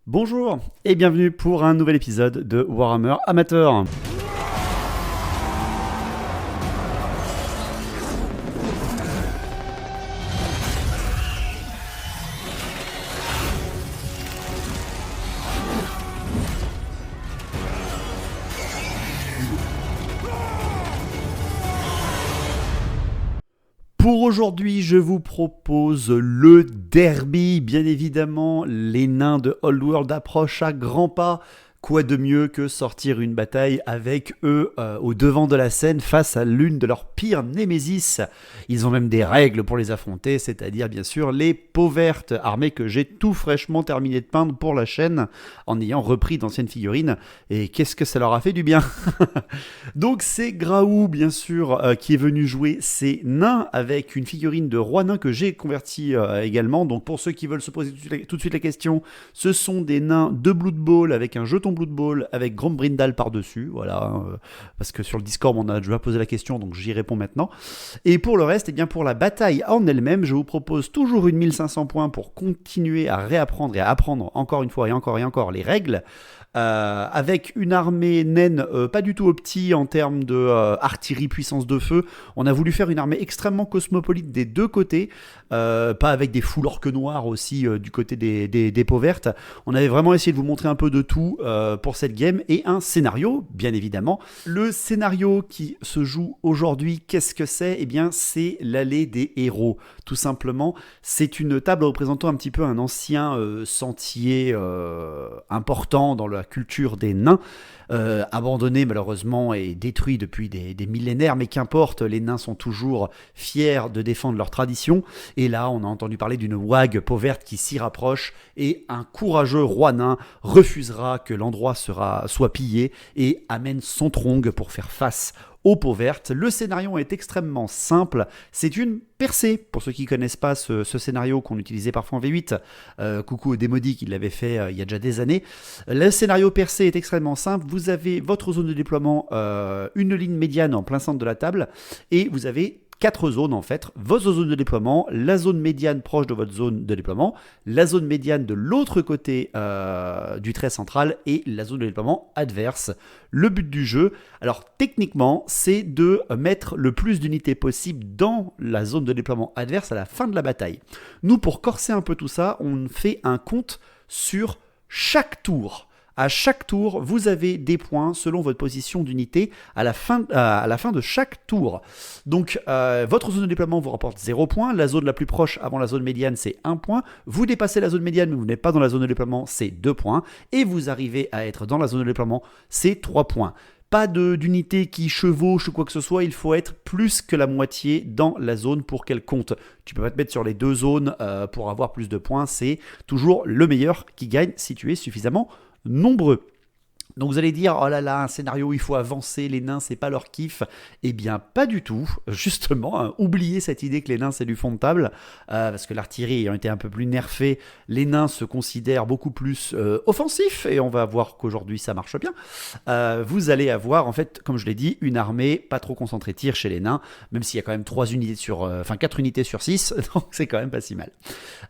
Bonjour et bienvenue pour un nouvel épisode de Warhammer Amateur. Pour aujourd'hui, je vous propose le derby. Bien évidemment, les nains de Old World approchent à grands pas. Quoi de mieux que sortir une bataille avec eux au devant de la scène face à l'une de leurs pires némésis. Ils ont même des règles pour les affronter, c'est-à-dire bien sûr les peaux vertes, armées que j'ai tout fraîchement terminé de peindre pour la chaîne en ayant repris d'anciennes figurines. Et qu'est-ce que ça leur a fait du bien. Donc c'est Graou bien sûr qui est venu jouer ces nains avec une figurine de roi nain que j'ai converti également. Donc pour ceux qui veulent se poser tout de suite la question, ce sont des nains de Blood Bowl avec un jeton Blood Bowl avec Grombrindal par-dessus, voilà, parce que sur le Discord on a déjà posé la question, donc j'y réponds maintenant. Et pour le reste, et bien pour la bataille en elle-même, je vous propose toujours une 1500 points pour continuer à réapprendre et à apprendre encore une fois et encore les règles. Avec une armée naine pas du tout opti en termes de artillerie puissance de feu. On a voulu faire une armée extrêmement cosmopolite des deux côtés, pas avec des foules orques noirs aussi du côté des peaux vertes. On avait vraiment essayé de vous montrer un peu de tout pour cette game et un scénario, bien évidemment. Le scénario qui se joue aujourd'hui, qu'est-ce que c'est ? Eh bien, c'est l'allée des héros, tout simplement. C'est une table représentant un petit peu un ancien sentier important dans la culture des nains, abandonné malheureusement et détruit depuis des millénaires, mais qu'importe, les nains sont toujours fiers de défendre leur tradition. Et là, on a entendu parler d'une wag peau verte qui s'y rapproche, et un courageux roi nain refusera que l'endroit soit pillé et amène son trong pour faire face aux peaux vertes. Le scénario est extrêmement simple, c'est une percée, pour ceux qui ne connaissent pas ce scénario qu'on utilisait parfois en V8, coucou au Démodi qui l'avait fait il y a déjà des années. Le scénario percé est extrêmement simple, vous avez votre zone de déploiement, une ligne médiane en plein centre de la table, et vous avez 4 zones en fait, votre zone de déploiement, la zone médiane proche de votre zone de déploiement, la zone médiane de l'autre côté du trait central et la zone de déploiement adverse. Le but du jeu, alors techniquement, c'est de mettre le plus d'unités possible dans la zone de déploiement adverse à la fin de la bataille. Nous, pour corser un peu tout ça, on fait un compte sur chaque tour. À chaque tour, vous avez des points selon votre position d'unité à la fin de chaque tour. Donc, votre zone de déploiement vous rapporte 0 points. La zone la plus proche avant la zone médiane, c'est 1 point. Vous dépassez la zone médiane, mais vous n'êtes pas dans la zone de déploiement, c'est 2 points. Et vous arrivez à être dans la zone de déploiement, c'est 3 points. Pas d'unité qui chevauche ou quoi que ce soit, il faut être plus que la moitié dans la zone pour qu'elle compte. Tu peux pas te mettre sur les deux zones pour avoir plus de points, c'est toujours le meilleur qui gagne si tu es suffisamment nombreux. Donc vous allez dire, oh là là, un scénario où il faut avancer, les nains c'est pas leur kiff. Eh bien pas du tout, justement, hein, oubliez cette idée que les nains c'est du fond de table, parce que l'artillerie ayant été un peu plus nerfée, les nains se considèrent beaucoup plus offensifs, et on va voir qu'aujourd'hui ça marche bien. Vous allez avoir en fait, comme je l'ai dit, une armée pas trop concentrée tir chez les nains, même s'il y a quand même 4 unités sur 6, donc c'est quand même pas si mal.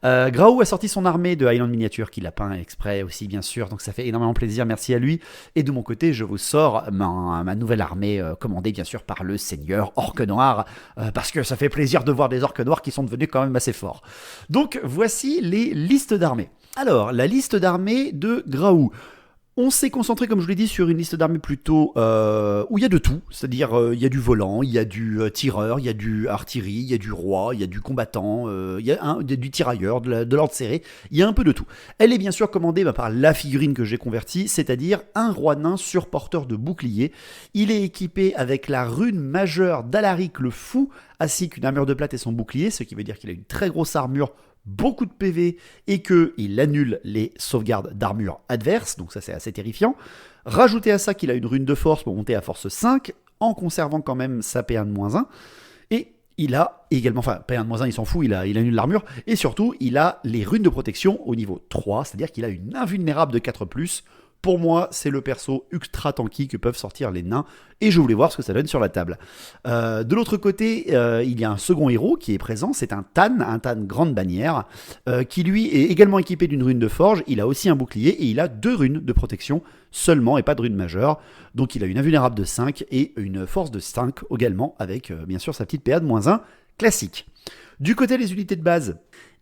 Graou a sorti son armée de Highland Miniature, qu'il a peint exprès aussi bien sûr, donc ça fait énormément plaisir, merci à lui. Et de mon côté, je vous sors ma nouvelle armée commandée bien sûr par le seigneur Orque Noir, parce que ça fait plaisir de voir des orques noirs qui sont devenus quand même assez forts. Donc voici les listes d'armées. Alors, la liste d'armées de Graou. On s'est concentré, comme je vous l'ai dit, sur une liste d'armées plutôt où il y a de tout, c'est-à-dire il y a du volant, il y a du tireur, il y a du artillerie, il y a du roi, il y a du combattant, il y a du tirailleur, de l'ordre serré, il y a un peu de tout. Elle est bien sûr commandée par la figurine que j'ai convertie, c'est-à-dire un roi nain surporteur de bouclier. Il est équipé avec la rune majeure d'Alaric le Fou, ainsi qu'une armure de plate et son bouclier, ce qui veut dire qu'il a une très grosse armure, beaucoup de PV, et qu'il annule les sauvegardes d'armure adverses, donc ça c'est assez terrifiant. Rajoutez à ça qu'il a une rune de force pour monter à force 5, en conservant quand même sa P1 de -1, et il a également, enfin P1 de -1 il s'en fout, il annule l'armure, et surtout il a les runes de protection au niveau 3, c'est-à-dire qu'il a une invulnérable de 4+, Pour moi, c'est le perso ultra tanky que peuvent sortir les nains, et je voulais voir ce que ça donne sur la table. De l'autre côté, il y a un second héros qui est présent, c'est un Tan grande bannière, qui lui est également équipé d'une rune de forge, il a aussi un bouclier, et il a 2 runes de protection seulement, et pas de rune majeure, donc il a une invulnérable de 5, et une force de 5 également, avec bien sûr sa petite PA de -1 classique. Du côté des unités de base,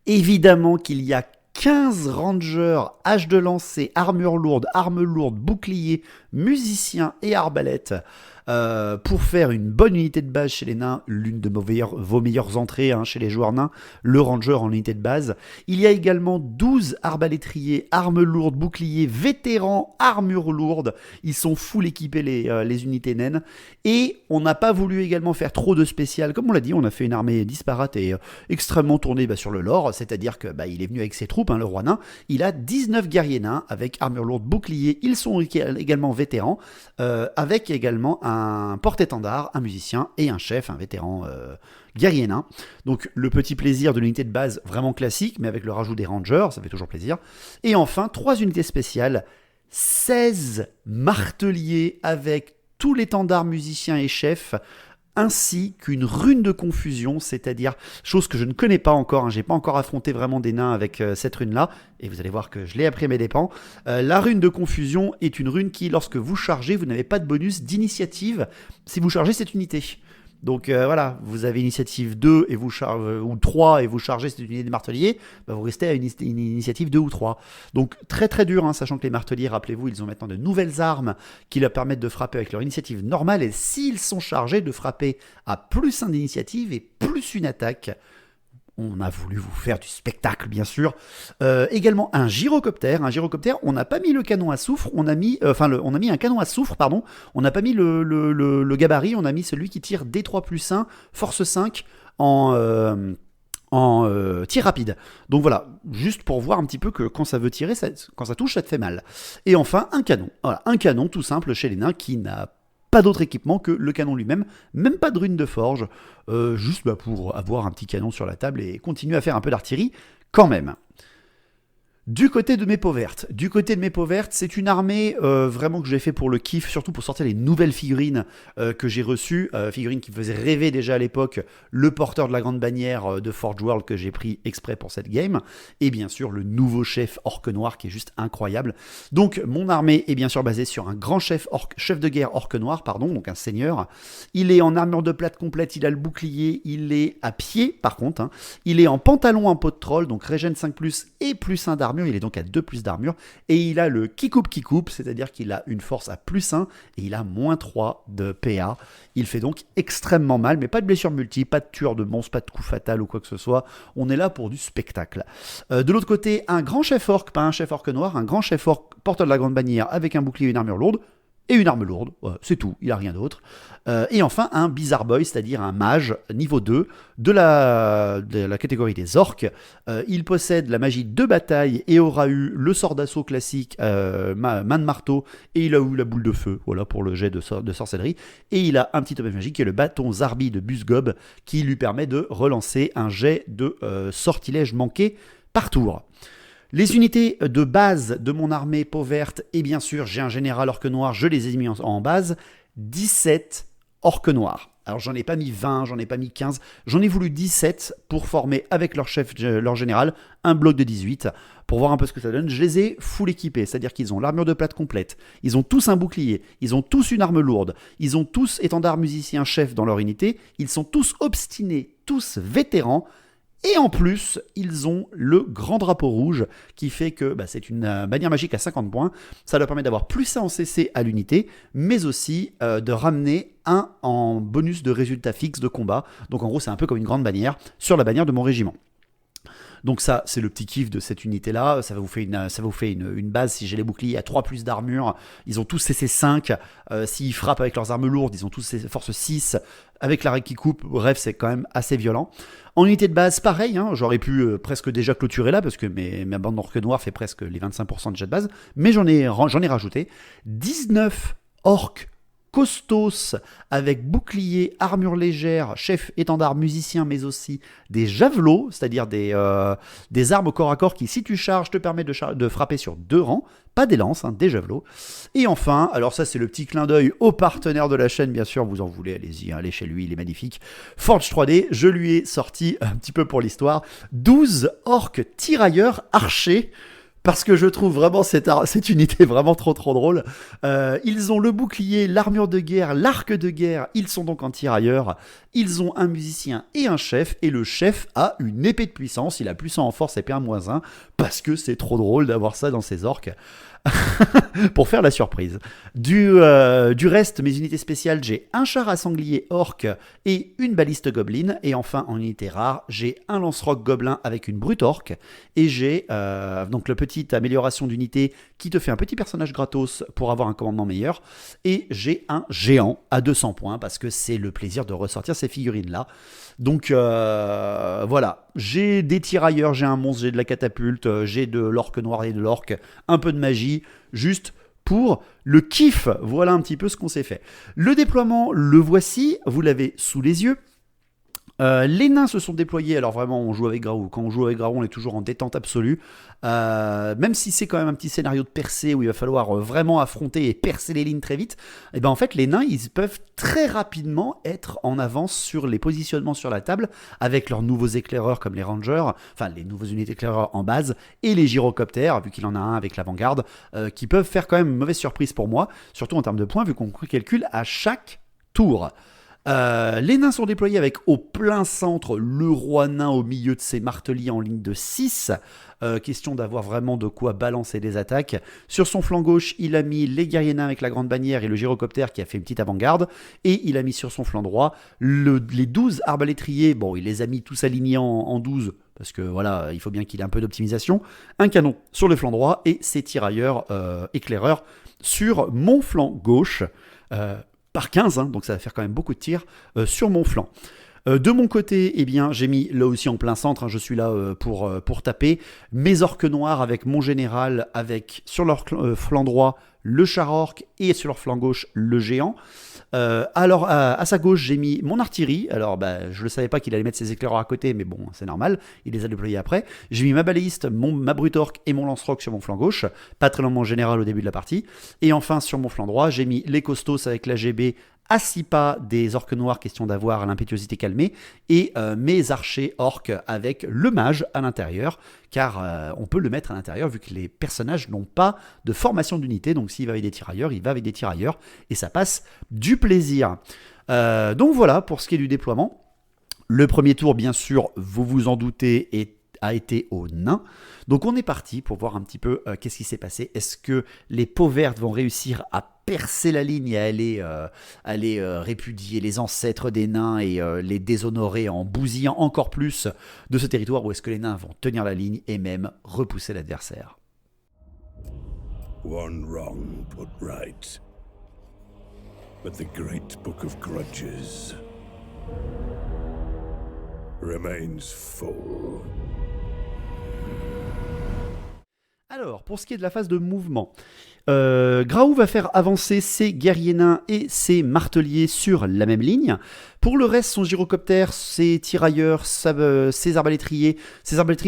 évidemment qu'il y a 15 rangers, hache de lancer, armure lourde, arme lourde, bouclier, musicien et arbalète pour faire une bonne unité de base chez les nains, l'une de vos meilleures entrées chez les joueurs nains, le ranger en unité de base. Il y a également 12 arbalétriers, armes lourdes, boucliers, vétérans, armure lourde. Ils sont full équipés les unités naines. Et on n'a pas voulu également faire trop de spécial. Comme on l'a dit, on a fait une armée disparate et extrêmement tournée sur le lore. C'est-à-dire que il est venu avec ses troupes, le roi nain. Il a 19 guerriers nains avec armure lourde, bouclier. Ils sont également vétérans, avec également un porte-étendard, un musicien et un chef, un vétéran guerrier nain. Donc le petit plaisir de l'unité de base vraiment classique, mais avec le rajout des rangers, ça fait toujours plaisir. Et enfin, 3 unités spéciales, 16 marteliers avec tout l'étendard musicien et chef, ainsi qu'une rune de confusion, c'est-à-dire, chose que je ne connais pas encore, j'ai pas encore affronté vraiment des nains avec cette rune-là, et vous allez voir que je l'ai appris à mes dépens. La rune de confusion est une rune qui, lorsque vous chargez, vous n'avez pas de bonus d'initiative si vous chargez cette unité. Donc voilà, vous avez initiative 2 et ou 3 et vous chargez cette unité de martelier, vous restez à une initiative 2 ou 3. Donc très très dur, sachant que les marteliers, rappelez-vous, ils ont maintenant de nouvelles armes qui leur permettent de frapper avec leur initiative normale, et s'ils sont chargés de frapper à +1 d'initiative et +1 attaque. On a voulu vous faire du spectacle, bien sûr. Également un gyrocoptère. Un gyrocoptère, on n'a pas mis le canon à soufre, on a mis un canon à soufre, pardon. On n'a pas mis le gabarit, on a mis celui qui tire D3+1, force 5 en tir rapide. Donc voilà, juste pour voir un petit peu que quand ça veut tirer, quand ça touche, ça te fait mal. Et enfin, un canon. Voilà, un canon tout simple chez les nains qui n'a pas d'autre équipement que le canon lui-même, même pas de rune de forge, juste pour avoir un petit canon sur la table et continuer à faire un peu d'artillerie quand même. Du côté de mes peaux vertes, c'est une armée vraiment que j'ai fait pour le kiff, surtout pour sortir les nouvelles figurines que j'ai reçues, figurines qui me faisaient rêver déjà à l'époque, le porteur de la grande bannière de Forge World que j'ai pris exprès pour cette game, et bien sûr le nouveau chef orc noir qui est juste incroyable. Donc mon armée est bien sûr basée sur un grand chef de guerre orc noir, donc un seigneur. Il est en armure de plate complète, il a le bouclier, il est à pied par contre, il est en pantalon en peau de troll, donc régène 5+, et +1 d'armure. Il est donc à 2+ d'armure, et il a le qui coupe, c'est-à-dire qu'il a une force à +1 et il a -3 de PA. Il fait donc extrêmement mal, mais pas de blessure multi, pas de tueur de monstres, pas de coup fatal ou quoi que ce soit. On est là pour du spectacle. De l'autre côté, un grand chef orc, pas un chef orc noir, un grand chef orc porteur de la grande bannière avec un bouclier et une armure lourde. Et une arme lourde, c'est tout, il n'a rien d'autre. Et enfin, un Bizarre Boy, c'est-à-dire un mage niveau 2 de la catégorie des orques. Il possède la magie de bataille et aura eu le sort d'assaut classique, main de marteau, et il a eu la boule de feu, voilà pour le jet de sorcellerie. Et il a un petit objet magique qui est le bâton Zarbi de Busgob, qui lui permet de relancer un jet de sortilège manqué par tour. Les unités de base de mon armée peau verte, et bien sûr j'ai un général orque noir, je les ai mis en base, 17 orques noirs. Alors j'en ai pas mis 20, j'en ai pas mis 15, j'en ai voulu 17 pour former avec leur chef, leur général, un bloc de 18, pour voir un peu ce que ça donne. Je les ai full équipés, c'est-à-dire qu'ils ont l'armure de plate complète, ils ont tous un bouclier, ils ont tous une arme lourde, ils ont tous étendard musicien chef dans leur unité, ils sont tous obstinés, tous vétérans. Et en plus, ils ont le grand drapeau rouge qui fait que c'est une bannière magique à 50 points. Ça leur permet d'avoir +1 en CC à l'unité, mais aussi de ramener 1 en bonus de résultat fixe de combat. Donc en gros, c'est un peu comme une grande bannière sur la bannière de mon régiment. Donc ça, c'est le petit kiff de cette unité-là. Ça vous fait une base si j'ai les boucliers à 3+ d'armure. Ils ont tous CC 5. S'ils frappent avec leurs armes lourdes, ils ont tous force 6. Avec l'arrêt qui coupe, bref, c'est quand même assez violent. En unité de base, pareil, j'aurais pu presque déjà clôturer là, parce que ma bande d'orques noirs fait presque les 25% déjà de base, mais j'en ai rajouté 19 orques costos avec bouclier, armure légère, chef, étendard, musicien, mais aussi des javelots, c'est-à-dire des armes au corps à corps qui, si tu charges, te permettent de frapper sur 2 rangs. Pas des lances, des javelots. Et enfin, alors ça c'est le petit clin d'œil au partenaire de la chaîne, bien sûr, vous en voulez, allez-y, allez chez lui, il est magnifique. Forge 3D, je lui ai sorti, un petit peu pour l'histoire, 12 orques tirailleurs archers, parce que je trouve vraiment cette unité vraiment trop drôle. Ils ont le bouclier, l'armure de guerre, l'arc de guerre, ils sont donc en tirailleurs, ils ont un musicien et un chef, et le chef a une épée de puissance, il a puissant en force épée 1/1, parce que c'est trop drôle d'avoir ça dans ses orques. Pour faire la surprise. Du reste, mes unités spéciales, j'ai un char à sanglier orc et une baliste goblin. Et enfin, en unité rare, j'ai un lance-roc gobelin avec une brute orc. Et j'ai donc la petite amélioration d'unité qui te fait un petit personnage gratos pour avoir un commandement meilleur. Et j'ai un géant à 200 points parce que c'est le plaisir de ressortir ces figurines-là. Donc voilà, j'ai des tirailleurs, j'ai un monstre, j'ai de la catapulte, j'ai de l'orque noir et de l'orque, un peu de magie, juste pour le kiff. Voilà un petit peu ce qu'on s'est fait. Le déploiement, le voici, vous l'avez sous les yeux. Les nains se sont déployés, alors vraiment on joue avec Graou, quand on joue avec Graou on est toujours en détente absolue, même si c'est quand même un petit scénario de percée où il va falloir vraiment affronter et percer les lignes très vite, et ben en fait les nains ils peuvent très rapidement être en avance sur les positionnements sur la table avec leurs nouveaux éclaireurs comme les rangers, enfin les nouveaux unités éclaireurs en base, et les gyrocoptères, vu qu'il en a un avec l'avant-garde, qui peuvent faire quand même une mauvaise surprise pour moi, surtout en termes de points vu qu'on calcule à chaque tour. Les nains sont déployés avec au plein centre le roi nain au milieu de ses marteliers en ligne de 6. Question d'avoir vraiment de quoi balancer des attaques. Sur son flanc gauche, il a mis les guerriers nains avec la grande bannière et le gyrocoptère qui a fait une petite avant-garde. Et il a mis sur son flanc droit les 12 arbalétriers. Bon, il les a mis tous alignés en 12. Parce que voilà, il faut bien qu'il ait un peu d'optimisation. Un canon sur le flanc droit et ses tirailleurs éclaireurs sur mon flanc gauche. Par 15, donc ça va faire quand même beaucoup de tirs sur mon flanc. De mon côté, eh bien, j'ai mis là aussi en plein centre, je suis là pour taper, mes orques noirs avec mon général, avec sur leur flanc droit le char orc et sur leur flanc gauche le géant. Alors à sa gauche j'ai mis mon artillerie, alors je ne savais pas qu'il allait mettre ses éclaireurs à côté, mais bon c'est normal, il les a déployés après. J'ai mis ma baléiste, ma brute orc et mon lance-roc sur mon flanc gauche, pas très loin de mon général au début de la partie. Et enfin sur mon flanc droit j'ai mis les costos avec l'AGB à 6 pas des orques noirs, question d'avoir l'impétuosité calmée, et mes archers orques avec le mage à l'intérieur, car on peut le mettre à l'intérieur vu que les personnages n'ont pas de formation d'unité, donc s'il va avec des tirailleurs, il va avec des tirailleurs, et ça passe du plaisir. Donc voilà pour ce qui est du déploiement. Le premier tour, bien sûr, vous vous en doutez, a été aux nains. Donc on est parti pour voir un petit peu qu'est-ce qui s'est passé. Est-ce que les peaux vertes vont réussir à percer la ligne et aller répudier les ancêtres des nains et les déshonorer en bousillant encore plus de ce territoire, ou est-ce que les nains vont tenir la ligne et même repousser l'adversaire? One wrong put right, but the great book of grudges remains full. Alors, pour ce qui est de la phase de mouvement, Graou va faire avancer ses guerriers nains et ses marteliers sur la même ligne. Pour le reste, son gyrocoptère, ses tirailleurs, ses arbalétriers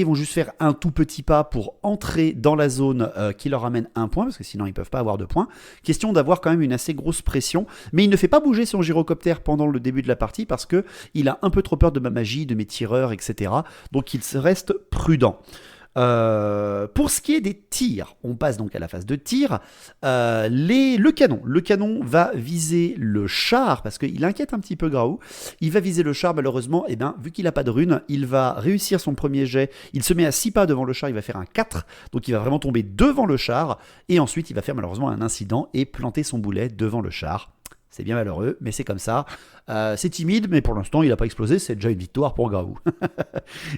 vont juste faire un tout petit pas pour entrer dans la zone qui leur amène un point, parce que sinon ils ne peuvent pas avoir de points. Question d'avoir quand même une assez grosse pression, mais il ne fait pas bouger son gyrocoptère pendant le début de la partie parce qu'il a un peu trop peur de ma magie, de mes tireurs, etc. Donc il reste prudent. Pour ce qui est des tirs, on passe donc à la phase de tir. Le canon va viser le char parce qu'il inquiète un petit peu Graou. Il va viser le char, malheureusement, et vu qu'il n'a pas de rune, il va réussir son premier jet. Il se met à 6 pas devant le char, il va faire un 4, donc il va vraiment tomber devant le char, et ensuite il va faire malheureusement un incident et planter son boulet devant le char. C'est bien malheureux, mais c'est comme ça. C'est timide, mais pour l'instant, il n'a pas explosé, c'est déjà une victoire pour Graou.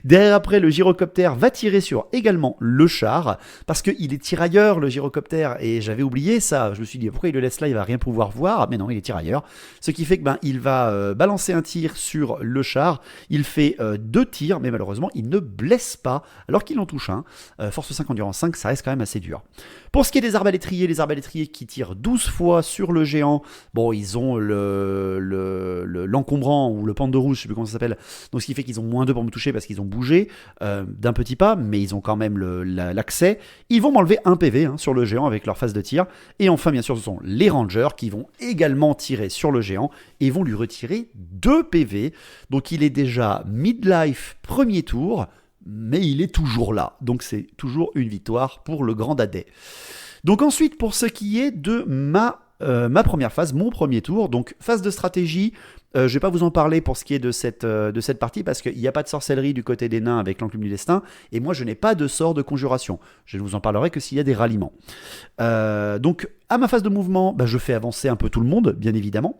Derrière après, le gyrocoptère va tirer sur également le char, parce qu'il est tirailleur, le gyrocoptère, et j'avais oublié ça. Je me suis dit, pourquoi il le laisse là, il va rien pouvoir voir, mais non, il est tirailleur. Ce qui fait que il va balancer un tir sur le char, il fait 2 tirs, mais malheureusement, il ne blesse pas, alors qu'il en touche un. Force 5, endurance 5, ça reste quand même assez dur. Pour ce qui est des arbalétriers, les arbalétriers qui tirent 12 fois sur le géant, bon, ils ont l'encombrant ou le pente de rouge, je sais plus comment ça s'appelle, donc ce qui fait qu'ils ont moins 2 pour me toucher parce qu'ils ont bougé d'un petit pas, mais ils ont quand même l'accès. Ils vont m'enlever 1 PV sur le géant avec leur phase de tir. Et enfin, bien sûr, ce sont les rangers qui vont également tirer sur le géant et vont lui retirer 2 PV. Donc il est déjà midlife premier tour, mais il est toujours là. Donc c'est toujours une victoire pour le grand dadais. Donc ensuite, pour ce qui est de ma première phase, mon premier tour, donc phase de stratégie, je ne vais pas vous en parler pour ce qui est de cette partie, parce qu'il n'y a pas de sorcellerie du côté des nains avec l'enclume du destin, et moi je n'ai pas de sort de conjuration. Je ne vous en parlerai que s'il y a des ralliements. Donc à ma phase de mouvement, je fais avancer un peu tout le monde, bien évidemment.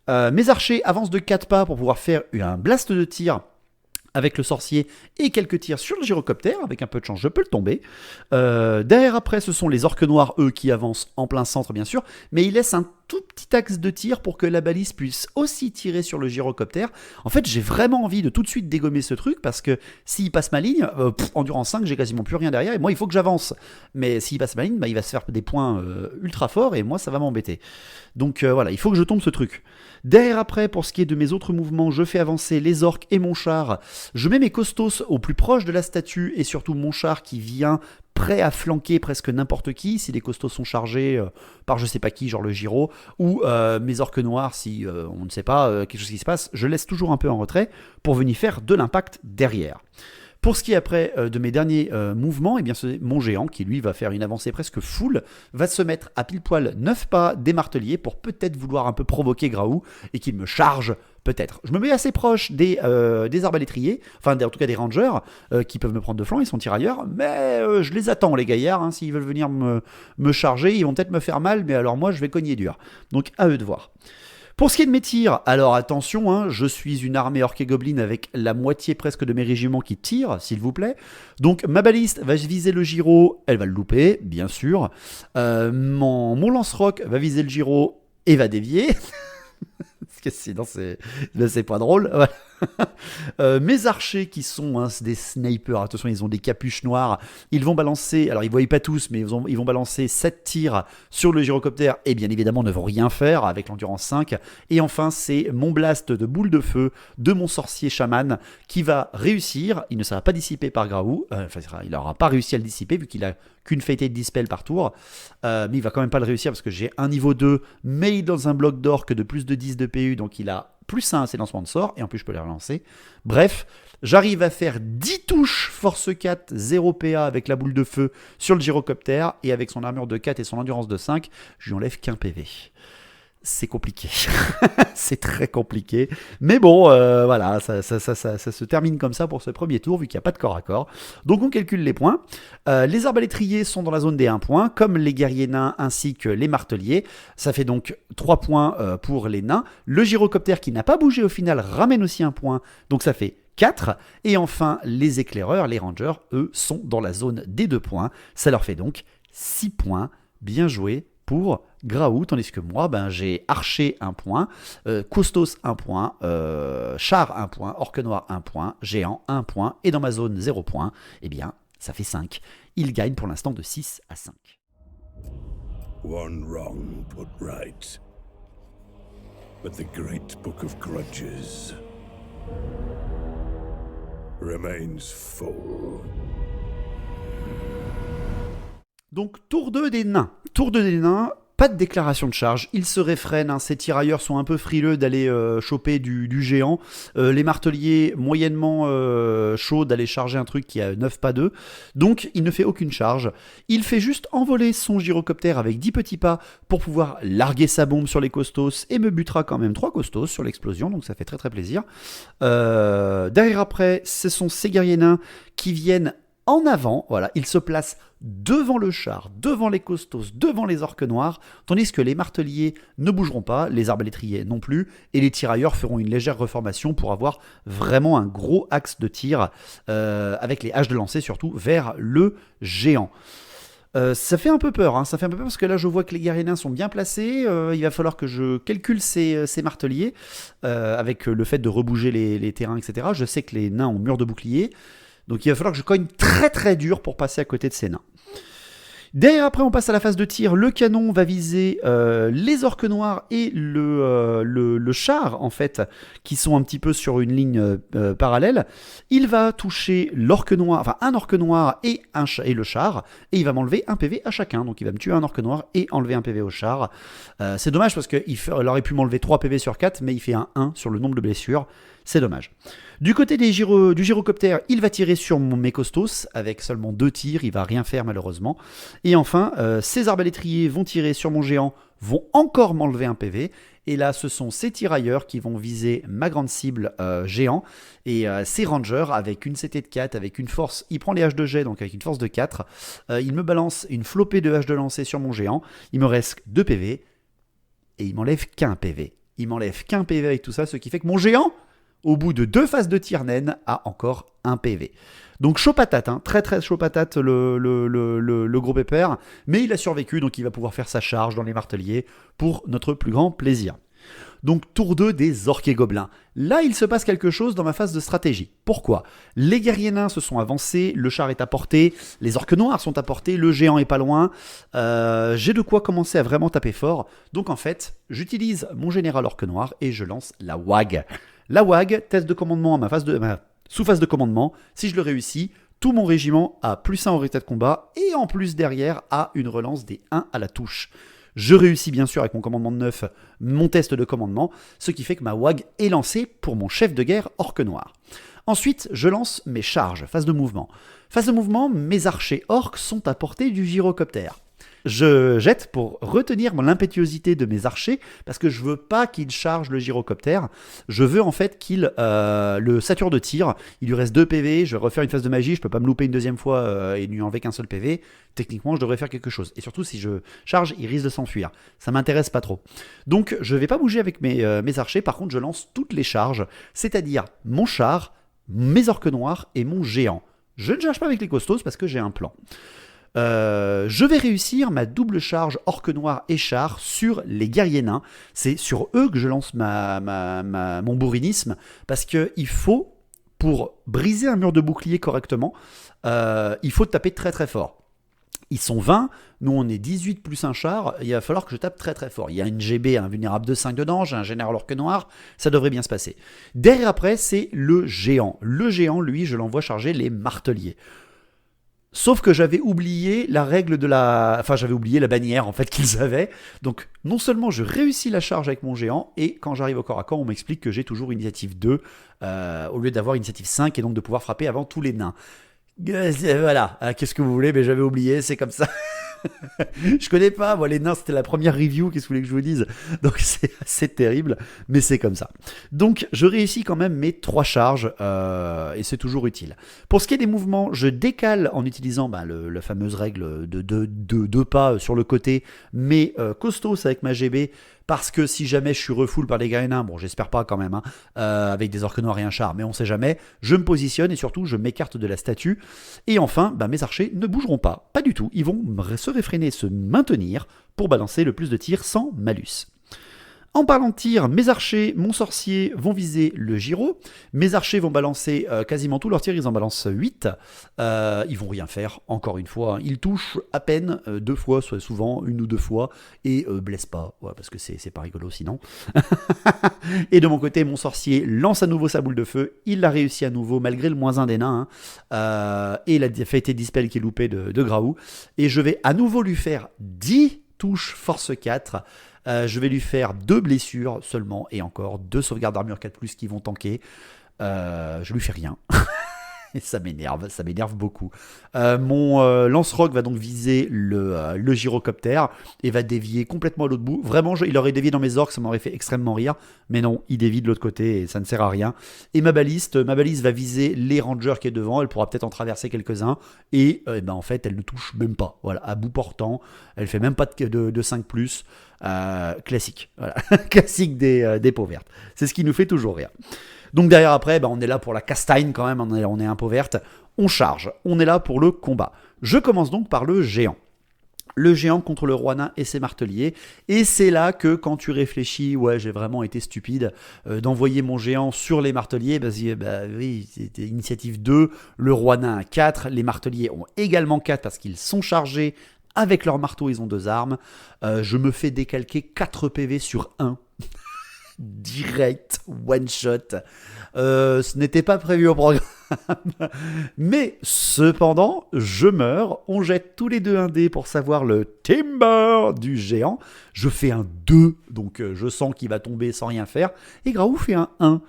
Mes archers avancent de 4 pas pour pouvoir faire un blast de tir avec le sorcier et quelques tirs sur le gyrocoptère. Avec un peu de chance, je peux le tomber. Derrière après, ce sont les orques noirs, eux, qui avancent en plein centre, bien sûr, mais ils laissent un tout petit axe de tir pour que la balise puisse aussi tirer sur le gyrocoptère. En fait, j'ai vraiment envie de tout de suite dégommer ce truc, parce que s'il passe ma ligne, endurance 5, j'ai quasiment plus rien derrière, et moi, il faut que j'avance. Mais s'il passe ma ligne, il va se faire des points ultra forts, et moi, ça va m'embêter. Donc voilà, il faut que je tombe ce truc. Derrière après, pour ce qui est de mes autres mouvements, je fais avancer les orques et mon char. Je mets mes costos au plus proche de la statue, et surtout mon char qui vient prêt à flanquer presque n'importe qui, si les costos sont chargés par je sais pas qui, genre le gyro, ou mes orques noirs, si on ne sait pas quelque chose qui se passe, je laisse toujours un peu en retrait pour venir faire de l'impact derrière. Pour ce qui est après de mes derniers mouvements, c'est mon géant qui lui va faire une avancée presque full, va se mettre à pile poil 9 pas des marteliers pour peut-être vouloir un peu provoquer Graou et qu'il me charge peut-être. Je me mets assez proche des arbalétriers, enfin en tout cas des rangers qui peuvent me prendre de flanc, ils sont tirailleurs, mais je les attends les gaillards, s'ils veulent venir me charger, ils vont peut-être me faire mal, mais alors moi je vais cogner dur. Donc à eux de voir. Pour ce qui est de mes tirs, alors attention, je suis une armée orque et goblin avec la moitié presque de mes régiments qui tirent, s'il vous plaît. Donc ma baliste va viser le gyro, elle va le louper, bien sûr. Mon lance-roc va viser le gyro et va dévier. Parce que sinon c'est pas drôle. Voilà. Mes archers qui sont des snipers, attention, ils ont des capuches noires, ils vont balancer, alors ils ne voient pas tous, mais ils vont balancer 7 tirs sur le gyrocoptère et bien évidemment ne vont rien faire avec l'endurance 5. Et enfin, c'est mon blast de boule de feu de mon sorcier chaman qui va réussir. Il ne sera pas dissipé par Graou, il n'aura pas réussi à le dissiper vu qu'il a qu'une Fated Dispel par tour, mais il va quand même pas le réussir parce que j'ai un niveau 2, mais dans un bloc d'orque de plus de 10 de PU, donc il a plus 1 à ses lancements de sort, et en plus je peux les relancer. Bref, j'arrive à faire 10 touches force 4, 0 PA avec la boule de feu sur le gyrocoptère, et avec son armure de 4 et son endurance de 5, je lui enlève qu'un PV. C'est compliqué. C'est très compliqué. Mais bon, voilà, ça se termine comme ça pour ce premier tour, vu qu'il n'y a pas de corps à corps. Donc on calcule les points. Les arbalétriers sont dans la zone des 1 point, comme les guerriers nains ainsi que les marteliers. Ça fait donc 3 points pour les nains. Le gyrocoptère qui n'a pas bougé au final ramène aussi 1 point. Donc ça fait 4. Et enfin, les éclaireurs, les rangers, eux, sont dans la zone des 2 points. Ça leur fait donc 6 points. Bien joué pour Graou, tandis que moi, j'ai archer 1 point, costos 1 point, char 1 point, orque noir 1 point, géant 1 point, et dans ma zone 0 point, ça fait 5. Il gagne pour l'instant de 6 à 5. One wrong put right. But the great book of grudges remains full. Donc tour 2 des nains. Tour 2 des nains, pas de déclaration de charge, ils se réfrènent, ces tirailleurs sont un peu frileux d'aller choper du géant, les marteliers moyennement chauds d'aller charger un truc qui a 9 pas 2, donc il ne fait aucune charge, il fait juste envoler son gyrocoptère avec 10 petits pas pour pouvoir larguer sa bombe sur les costos et me butera quand même 3 costos sur l'explosion, donc ça fait très très plaisir. Derrière après, ce sont ces guerriers nains qui viennent en avant, voilà, il se place devant le char, devant les costos, devant les orques noirs, tandis que les marteliers ne bougeront pas, les arbalétriers non plus, et les tirailleurs feront une légère reformation pour avoir vraiment un gros axe de tir, avec les haches de lancer surtout, vers le géant. Ça fait un peu peur, hein, ça fait un peu peur parce que là je vois que les guerriers nains sont bien placés, il va falloir que je calcule ces marteliers, avec le fait de rebouger les terrains, etc. Je sais que les nains ont mur de bouclier, donc il va falloir que je cogne très très dur pour passer à côté de ces nains. Derrière, après, on passe à la phase de tir. Le canon va viser les orques noirs et le char, en fait, qui sont un petit peu sur une ligne parallèle. Il va toucher l'orque noir, enfin un orque noir et le char, et il va m'enlever un PV à chacun. Donc il va me tuer un orque noir et enlever un PV au char. C'est dommage parce qu'il aurait pu m'enlever 3 PV sur 4, mais il fait un 1 sur le nombre de blessures. C'est dommage. Du côté du gyrocoptère, il va tirer sur mes costos avec seulement 2 tirs, il va rien faire malheureusement. Et enfin, ces arbalétriers vont tirer sur mon géant, vont encore m'enlever un PV. Et là, ce sont ces tirailleurs qui vont viser ma grande cible géant. Et ces rangers, avec une CT de 4, avec une force, il prend les haches de jet, donc avec une force de 4. Il me balance une flopée de haches de lancer sur mon géant. Il me reste 2 PV. Et il m'enlève qu'un PV. Il m'enlève qu'un PV avec tout ça, ce qui fait que mon géant, au bout de 2 phases de tir naine, a encore un PV. Donc chaud patate, hein, très très chaud patate le gros pépère, mais il a survécu, donc il va pouvoir faire sa charge dans les marteliers pour notre plus grand plaisir. Donc tour 2 des orques et gobelins. Là, il se passe quelque chose dans ma phase de stratégie. Pourquoi ? Les guerriers nains se sont avancés, le char est à portée, les orques noirs sont à portée, le géant est pas loin. J'ai de quoi commencer à vraiment taper fort. Donc en fait, j'utilise mon général orque noir et je lance la WAG. La WAG, test de commandement à ma sous-phase de commandement. Si je le réussis, tout mon régiment a +1 au résultat de combat et en plus derrière a une relance des 1 à la touche. Je réussis bien sûr avec mon commandement de 9 mon test de commandement, ce qui fait que ma WAG est lancée pour mon chef de guerre orque noir. Ensuite, je lance mes charges, phase de mouvement. Phase de mouvement, mes archers orques sont à portée du gyrocoptère. Je jette pour retenir l'impétuosité de mes archers, parce que je veux pas qu'ils chargent le gyrocoptère. Je veux en fait qu'il le sature de tir. Il lui reste 2 PV, je vais refaire une phase de magie, je peux pas me louper une deuxième fois et lui enlever qu'un seul PV. Techniquement, je devrais faire quelque chose. Et surtout, si je charge, il risque de s'enfuir. Ça m'intéresse pas trop. Donc, je vais pas bouger avec mes archers. Par contre, je lance toutes les charges, c'est-à-dire mon char, mes orques noirs et mon géant. Je ne charge pas avec les costauds parce que j'ai un plan. Je vais réussir ma double charge orque noir et char sur les guerriers nains. C'est sur eux que je lance mon bourrinisme, parce qu'il faut, pour briser un mur de bouclier correctement, il faut taper très très fort. Ils sont 20, nous on est 18 plus un char, il va falloir que je tape très très fort. Il y a une GB invulnérable de 5 dedans, j'ai un général orque noir, ça devrait bien se passer. Derrière après, c'est le géant. Le géant, lui, je l'envoie charger les marteliers. Sauf que j'avais oublié la règle de la... Enfin, j'avais oublié la bannière, en fait, qu'ils avaient. Donc, non seulement je réussis la charge avec mon géant, et quand j'arrive au corps à corps, on m'explique que j'ai toujours initiative 2, au lieu d'avoir initiative 5, et donc de pouvoir frapper avant tous les nains. Voilà, qu'est-ce que vous voulez, mais j'avais oublié, c'est comme ça. Je connais pas, moi les nains c'était la première review, qu'est-ce que vous voulez que je vous dise, donc c'est assez terrible, mais c'est comme ça. Donc je réussis quand même mes 3 charges, et c'est toujours utile. Pour ce qui est des mouvements, je décale en utilisant la fameuse règle de 2 pas sur le côté, mais costos avec ma GB, parce que si jamais je suis refoule par les guerriers nains, bon j'espère pas quand même, hein, avec des orques noirs et un char, mais on sait jamais, je me positionne et surtout je m'écarte de la statue. Et enfin, mes archers ne bougeront pas du tout, ils vont se réfréner, se maintenir pour balancer le plus de tirs sans malus. En parlant de tir, mes archers, mon sorcier vont viser le gyro. Mes archers vont balancer quasiment tous leurs tirs, ils en balancent 8. Ils vont rien faire, encore une fois. Ils touchent à peine 2 fois, soit souvent 1 ou 2 fois, et blessent pas, parce que c'est pas rigolo sinon. Et de mon côté, mon sorcier lance à nouveau sa boule de feu. Il l'a réussi à nouveau, malgré le -1 des nains. Et la fête dispel qui est loupé de Graou. Et je vais à nouveau lui faire 10 touches force 4. Je vais lui faire 2 blessures seulement, et encore 2 sauvegardes d'armure 4+, qui vont tanker. Je lui fais rien. Et ça m'énerve beaucoup. Mon lance-rogue va donc viser le gyrocoptère et va dévier complètement à l'autre bout. Vraiment, il aurait dévié dans mes orques, ça m'aurait fait extrêmement rire. Mais non, il dévie de l'autre côté et ça ne sert à rien. Et ma balise va viser les rangers qui est devant. Elle pourra peut-être en traverser quelques-uns. Et en fait, elle ne touche même pas. Voilà, à bout portant. Elle fait même pas de 5+. Classique. Voilà. Classique des peaux vertes. C'est ce qui nous fait toujours rire. Donc derrière après, on est là pour la castagne quand même, on est un peau verte, on charge, on est là pour le combat. Je commence donc par le géant. Le géant contre le roi nain et ses marteliers. Et c'est là que quand tu réfléchis, ouais j'ai vraiment été stupide d'envoyer mon géant sur les marteliers, oui, c'était initiative 2, le roi nain a 4, les marteliers ont également 4 parce qu'ils sont chargés, avec leur marteau ils ont 2 armes, je me fais décalquer 4 PV sur 1. Direct, one shot. Ce n'était pas prévu au programme. Mais cependant, je meurs. On jette tous les deux un dé pour savoir le timber du géant. Je fais un 2, donc je sens qu'il va tomber sans rien faire. Et Graou fait un 1.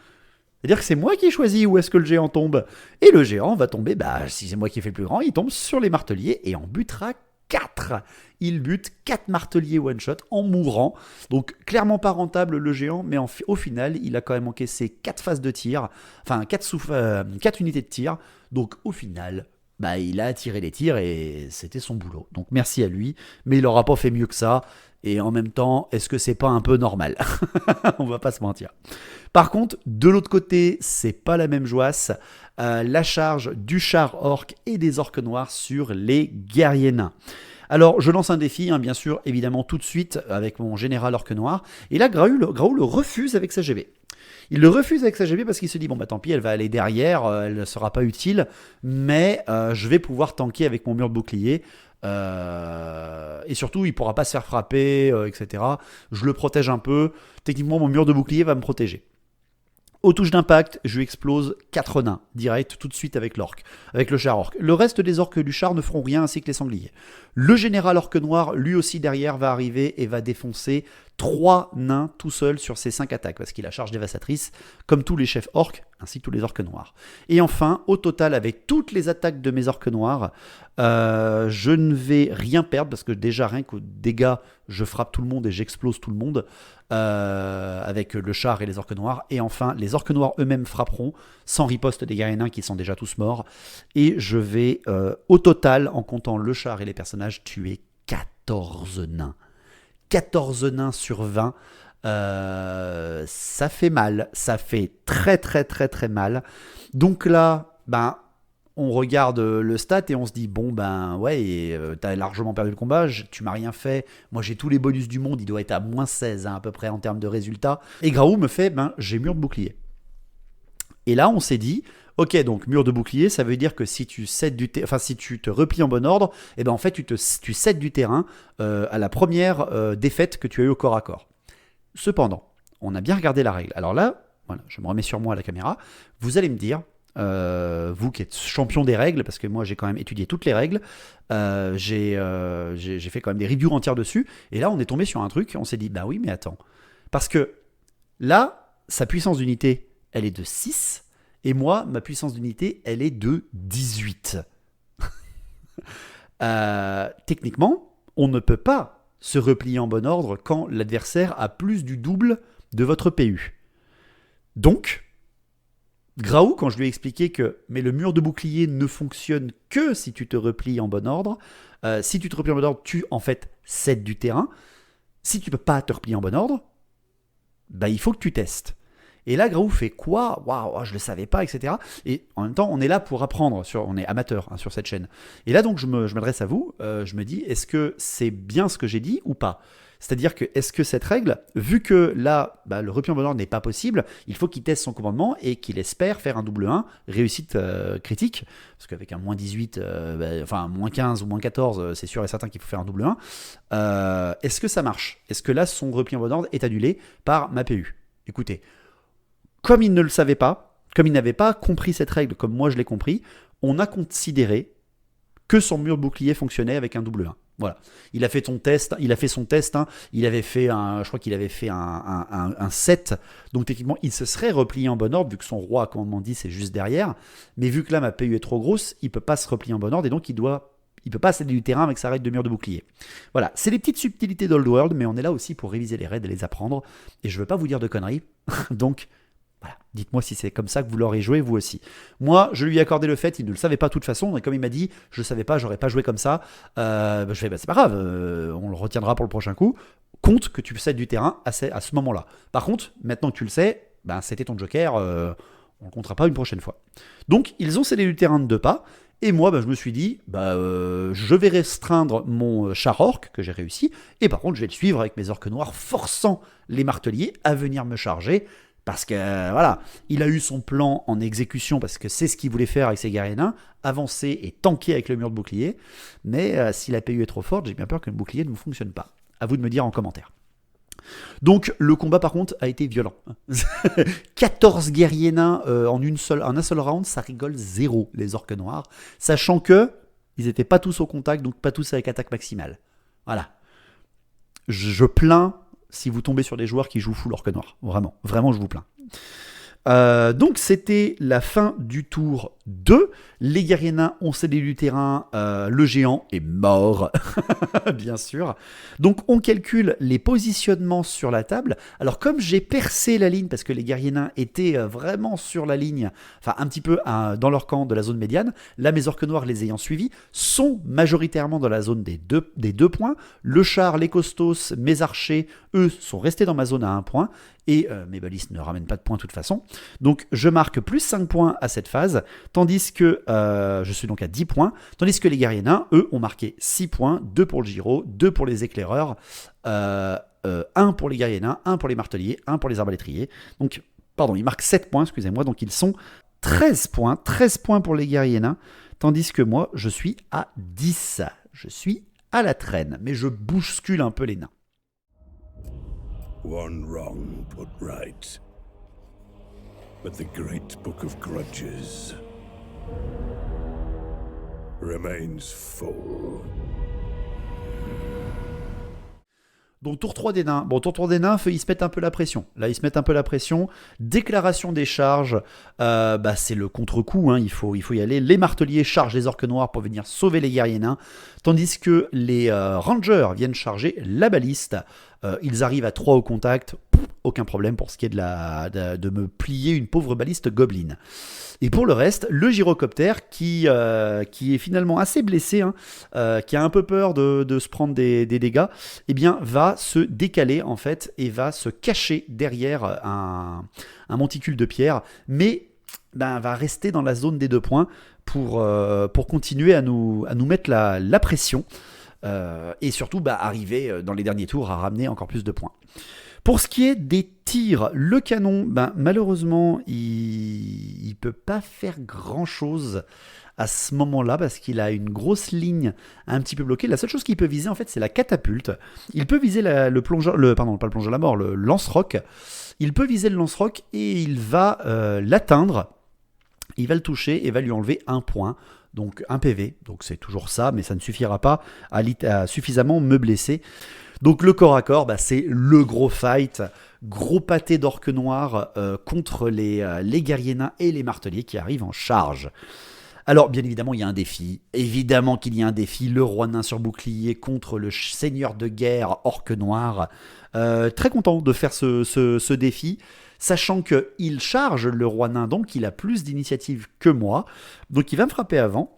C'est-à-dire que c'est moi qui ai choisi où est-ce que le géant tombe. Et le géant va tomber, si c'est moi qui ai fait le plus grand, il tombe sur les marteliers et en butera 4. Il bute 4 marteliers one-shot en mourant. Donc clairement pas rentable le géant, mais au final, il a quand même encaissé 4 phases de tir, enfin 4 unités de tir. Donc au final, il a attiré les tirs et c'était son boulot. Donc merci à lui, mais il n'aura pas fait mieux que ça. Et en même temps, est-ce que c'est pas un peu normal? On va pas se mentir. Par contre, de l'autre côté, c'est pas la même joisse. La charge du char orc et des orques noirs sur les guerriers nains. Alors, je lance un défi, bien sûr, évidemment, tout de suite, avec mon général orque noir. Et là, Graou le refuse avec sa GB. Il le refuse avec sa GB parce qu'il se dit, tant pis, elle va aller derrière, elle ne sera pas utile, mais je vais pouvoir tanker avec mon mur de bouclier. Et surtout, il ne pourra pas se faire frapper, etc. Je le protège un peu. Techniquement, mon mur de bouclier va me protéger. Aux touches d'impact, je lui explose 4 nains, direct, tout de suite avec l'orque, avec le char orque. Le reste des orques du char ne feront rien, ainsi que les sangliers. Le général orque noir, lui aussi derrière, va arriver et va défoncer 3 nains tout seul sur ses 5 attaques, parce qu'il a charge dévastatrice, comme tous les chefs orques, ainsi que tous les orques noirs. Et enfin, au total, avec toutes les attaques de mes orques noirs, je ne vais rien perdre, parce que déjà, rien qu'aux dégâts, je frappe tout le monde et j'explose tout le monde, avec le char et les orques noirs. Et enfin, les orques noirs eux-mêmes frapperont, sans riposte des guerriers nains qui sont déjà tous morts. Et je vais, au total, en comptant le char et les personnages, tuer 14 nains. 14 nains sur 20, ça fait mal, ça fait très très très très mal. Donc là, on regarde le stat et on se dit, t'as largement perdu le combat, tu m'as rien fait, moi j'ai tous les bonus du monde, il doit être à moins 16 à peu près en termes de résultats. Et Graou me fait, j'ai mur de bouclier. Et là on s'est dit, ok, donc mur de bouclier, ça veut dire que si tu si tu te replies en bon ordre, en fait tu cèdes du terrain à la première défaite que tu as eue au corps à corps. Cependant, on a bien regardé la règle. Alors là, voilà, je me remets sur moi à la caméra. Vous allez me dire, vous qui êtes champion des règles, parce que moi j'ai quand même étudié toutes les règles, j'ai fait quand même des reviews entières dessus, et là on est tombé sur un truc, on s'est dit, oui mais attends, parce que là, sa puissance d'unité, elle est de 6, et moi, ma puissance d'unité, elle est de 18. Techniquement, on ne peut pas se replier en bon ordre quand l'adversaire a plus du double de votre PU. Donc, Graou, quand je lui ai expliqué que le mur de bouclier ne fonctionne que si tu te replies en bon ordre, si tu te replies en bon ordre, tu en fait cèdes du terrain. Si tu ne peux pas te replier en bon ordre, il faut que tu testes. Et là, Graou fait quoi? Waouh, je le savais pas, etc. Et en même temps, on est là pour apprendre. On est amateur sur cette chaîne. Et là, donc, je m'adresse à vous. Je me dis, est-ce que c'est bien ce que j'ai dit ou pas? C'est-à-dire que, est-ce que cette règle, vu que là, le repli en bon ordre n'est pas possible, il faut qu'il teste son commandement et qu'il espère faire un double 1, réussite critique, parce qu'avec un moins 18, moins 15 ou moins 14, c'est sûr et certain qu'il faut faire un double 1. Est-ce que ça marche? Est-ce que là, son repli en bon ordre est annulé par ma PU? Écoutez, comme il ne le savait pas, comme il n'avait pas compris cette règle comme moi je l'ai compris, on a considéré que son mur de bouclier fonctionnait avec un double 1. Voilà. Il a fait son test. Hein. Je crois qu'il avait fait un 7. Donc techniquement, il se serait replié en bon ordre, vu que son roi à commandement 10 est juste derrière. Mais vu que là, ma PU est trop grosse, il peut pas se replier en bon ordre et donc il peut pas céder du terrain avec sa raid de mur de bouclier. Voilà, c'est les petites subtilités d'Old World, mais on est là aussi pour réviser les raids et les apprendre. Et je veux pas vous dire de conneries. Donc, voilà, dites-moi si c'est comme ça que vous l'aurez joué, vous aussi. Moi, je lui ai accordé le fait, il ne le savait pas de toute façon, et comme il m'a dit, je savais pas, j'aurais pas joué comme ça, je fais, c'est pas grave, on le retiendra pour le prochain coup. Compte que tu cèdes du terrain à ce moment-là. Par contre, maintenant que tu le sais, c'était ton joker, on le comptera pas une prochaine fois. Donc, ils ont cédé du terrain de 2 pas, et moi, je me suis dit, je vais restreindre mon char orc, que j'ai réussi, et par contre, je vais le suivre avec mes orques noirs, forçant les marteliers à venir me charger. Parce que, voilà, il a eu son plan en exécution, parce que c'est ce qu'il voulait faire avec ses guerriers nains, avancer et tanker avec le mur de bouclier. Mais si la PU est trop forte, j'ai bien peur que le bouclier ne fonctionne pas. À vous de me dire en commentaire. Donc, le combat, par contre, a été violent. 14 guerriers nains en un seul round, ça rigole 0, les orques noirs. Sachant que ils n'étaient pas tous au contact, donc pas tous avec attaque maximale. Voilà. Je plains si vous tombez sur des joueurs qui jouent full orque noir. Vraiment, je vous plains. Donc, c'était la fin du tour 2. Les guerriers nains ont cédé du terrain. Le géant est mort, bien sûr. Donc, on calcule les positionnements sur la table. Alors, comme j'ai percé la ligne, parce que les guerriers nains étaient vraiment sur la ligne, enfin, un petit peu dans leur camp de la zone médiane, là, mes orques noirs, les ayant suivis, sont majoritairement dans la zone des deux points. Le char, les costos, mes archers, eux, sont restés dans ma zone à 1 point. Et mes balistes ne ramènent pas de points de toute façon. Donc je marque plus 5 points à cette phase, tandis que je suis donc à 10 points, tandis que les guerriers nains, eux, ont marqué 6 points, 2 pour le gyro, 2 pour les éclaireurs, 1 pour les guerriers nains, 1 pour les marteliers, 1 pour les arbalétriers. Donc, pardon, ils marquent 7 points, excusez-moi, donc ils sont 13 points pour les guerriers nains, tandis que moi, je suis à 10. Je suis à la traîne, mais je bouscule un peu les nains. One wrong put right. But the great book of grudges remains full. Donc tour 3 des nains. Bon, tour 3 des nains, ils se mettent un peu la pression. Là, ils se mettent un peu la pression. Déclaration des charges, c'est le contre-coup, hein, il faut y aller. Les marteliers chargent les orques noirs pour venir sauver les guerriers nains, tandis que les rangers viennent charger la baliste. Ils arrivent à 3 au contact, aucun problème pour ce qui est de me plier une pauvre baliste goblin. Et pour le reste, le gyrocoptère qui est finalement assez blessé, hein, qui a un peu peur de se prendre des dégâts, eh bien va se décaler en fait et va se cacher derrière un monticule de pierre, mais va rester dans la zone des 2 points pour continuer à nous mettre la pression. Et surtout arriver dans les derniers tours à ramener encore plus de points. Pour ce qui est des tirs, le canon, malheureusement, il peut pas faire grand-chose à ce moment-là parce qu'il a une grosse ligne un petit peu bloquée. La seule chose qu'il peut viser, en fait, c'est la catapulte. Il peut viser pas le plongeon à la mort, le lance-roc. Il peut viser le lance-roc et il va l'atteindre. Il va le toucher et va lui enlever 1 point. Donc 1 PV, donc c'est toujours ça, mais ça ne suffira pas à suffisamment me blesser. Donc le corps à corps, c'est le gros fight, gros pâté d'orques noirs contre les guerriers nains et les marteliers qui arrivent en charge. Alors bien évidemment il y a un défi, le roi nain sur bouclier contre le seigneur de guerre orque noir. Très content de faire ce défi. Sachant qu'il charge le roi nain, donc il a plus d'initiative que moi, donc il va me frapper avant.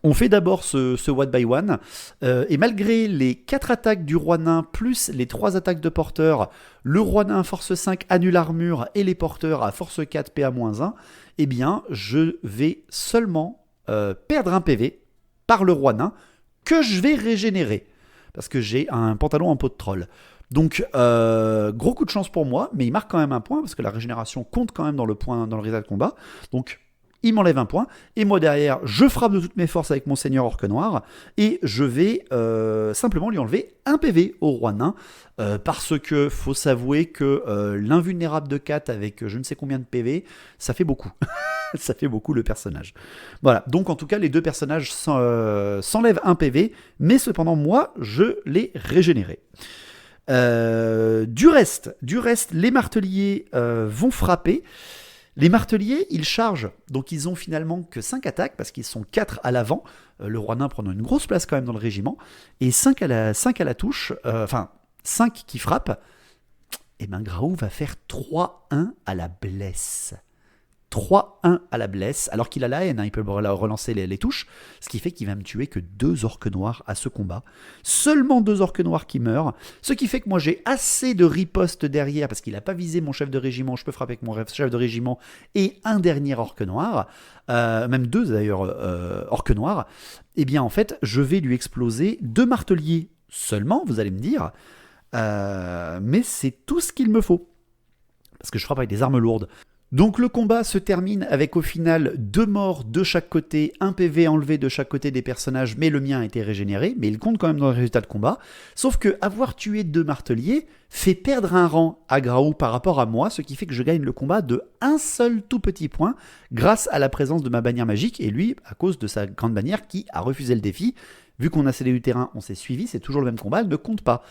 On fait d'abord ce one by one, et malgré les 4 attaques du roi nain, plus les 3 attaques de porteur, le roi nain force 5 annule armure, et les porteurs à force 4 PA-1, eh bien je vais seulement perdre 1 PV par le roi nain, que je vais régénérer, parce que j'ai un pantalon en peau de troll. Donc, gros coup de chance pour moi, mais il marque quand même 1 point, parce que la régénération compte quand même dans le résultat de combat. Donc, il m'enlève 1 point, et moi derrière, je frappe de toutes mes forces avec mon seigneur orque noir, et je vais simplement lui enlever 1 PV au roi nain, parce que faut s'avouer que l'invulnérable de 4 avec je ne sais combien de PV, ça fait beaucoup. Ça fait beaucoup le personnage. Voilà, donc en tout cas, les deux personnages s'enlèvent un PV, mais cependant, moi, je l'ai régénéré. Du reste, les marteliers vont frapper. Les marteliers, ils chargent, donc ils ont finalement que 5 attaques, parce qu'ils sont 4 à l'avant, le roi nain prenant une grosse place quand même dans le régiment, et 5 à la touche, 5 qui frappent, et ben Graou va faire 3-1 à la blesse. 3-1 à la blesse, alors qu'il a la haine, il peut relancer les touches, ce qui fait qu'il va me tuer que 2 orques noirs à ce combat. Seulement 2 orques noirs qui meurent, ce qui fait que moi j'ai assez de riposte derrière, parce qu'il n'a pas visé mon chef de régiment, je peux frapper avec mon chef de régiment, et un dernier orque noir, même 2 d'ailleurs orques noirs, et bien en fait je vais lui exploser 2 marteliers seulement, vous allez me dire, mais c'est tout ce qu'il me faut, parce que je frappe avec des armes lourdes. Donc le combat se termine avec au final 2 morts de chaque côté, un PV enlevé de chaque côté des personnages, mais le mien a été régénéré, mais il compte quand même dans le résultat de combat. Sauf que avoir tué 2 marteliers fait perdre un rang à Graou par rapport à moi, ce qui fait que je gagne le combat de un seul tout petit point grâce à la présence de ma bannière magique, et lui à cause de sa grande bannière qui a refusé le défi. Vu qu'on a cédé du terrain, on s'est suivi, c'est toujours le même combat, elle ne compte pas.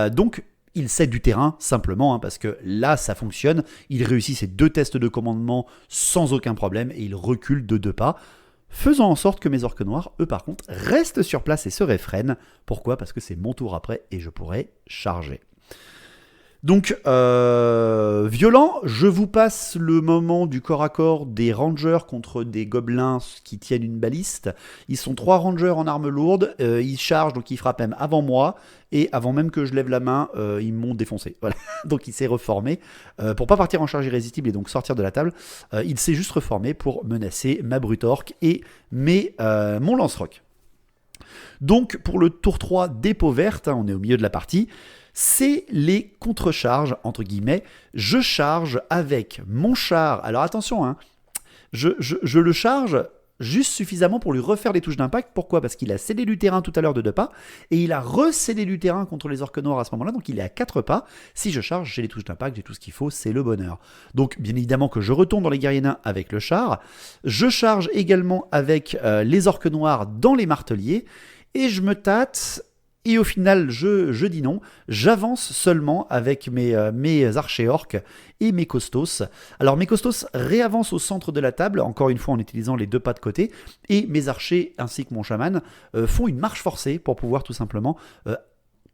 Donc il cède du terrain simplement, parce que là ça fonctionne, il réussit ses 2 tests de commandement sans aucun problème et il recule de 2 pas, faisant en sorte que mes orques noirs, eux par contre, restent sur place et se réfrènent. Pourquoi ? Parce que c'est mon tour après et je pourrais charger. Donc, violent, je vous passe le moment du corps à corps des rangers contre des gobelins qui tiennent une baliste. Ils sont 3 rangers en armes lourdes, ils chargent, donc ils frappent même avant moi, et avant même que je lève la main, ils m'ont défoncé. Voilà. Donc il s'est reformé, pour pas partir en charge irrésistible et donc sortir de la table, il s'est juste reformé pour menacer ma brute orque et mon lance-roc. Donc pour le tour 3 des peaux vertes, on est au milieu de la partie, c'est les contre-charges, entre guillemets. Je charge avec mon char. Alors attention, je le charge juste suffisamment pour lui refaire les touches d'impact. Pourquoi ? Parce qu'il a cédé du terrain tout à l'heure de 2 pas, et il a recédé du terrain contre les orques noirs à ce moment-là, donc il est à 4 pas. Si je charge, j'ai les touches d'impact, j'ai tout ce qu'il faut, c'est le bonheur. Donc bien évidemment que je retourne dans les guerriers nains avec le char. Je charge également avec les orques noirs dans les marteliers, et je me tâte. Et au final, je dis non, j'avance seulement avec mes archers orques et mes costos. Alors mes costos réavancent au centre de la table, encore une fois en utilisant les 2 pas de côté, et mes archers ainsi que mon chaman font une marche forcée pour pouvoir tout simplement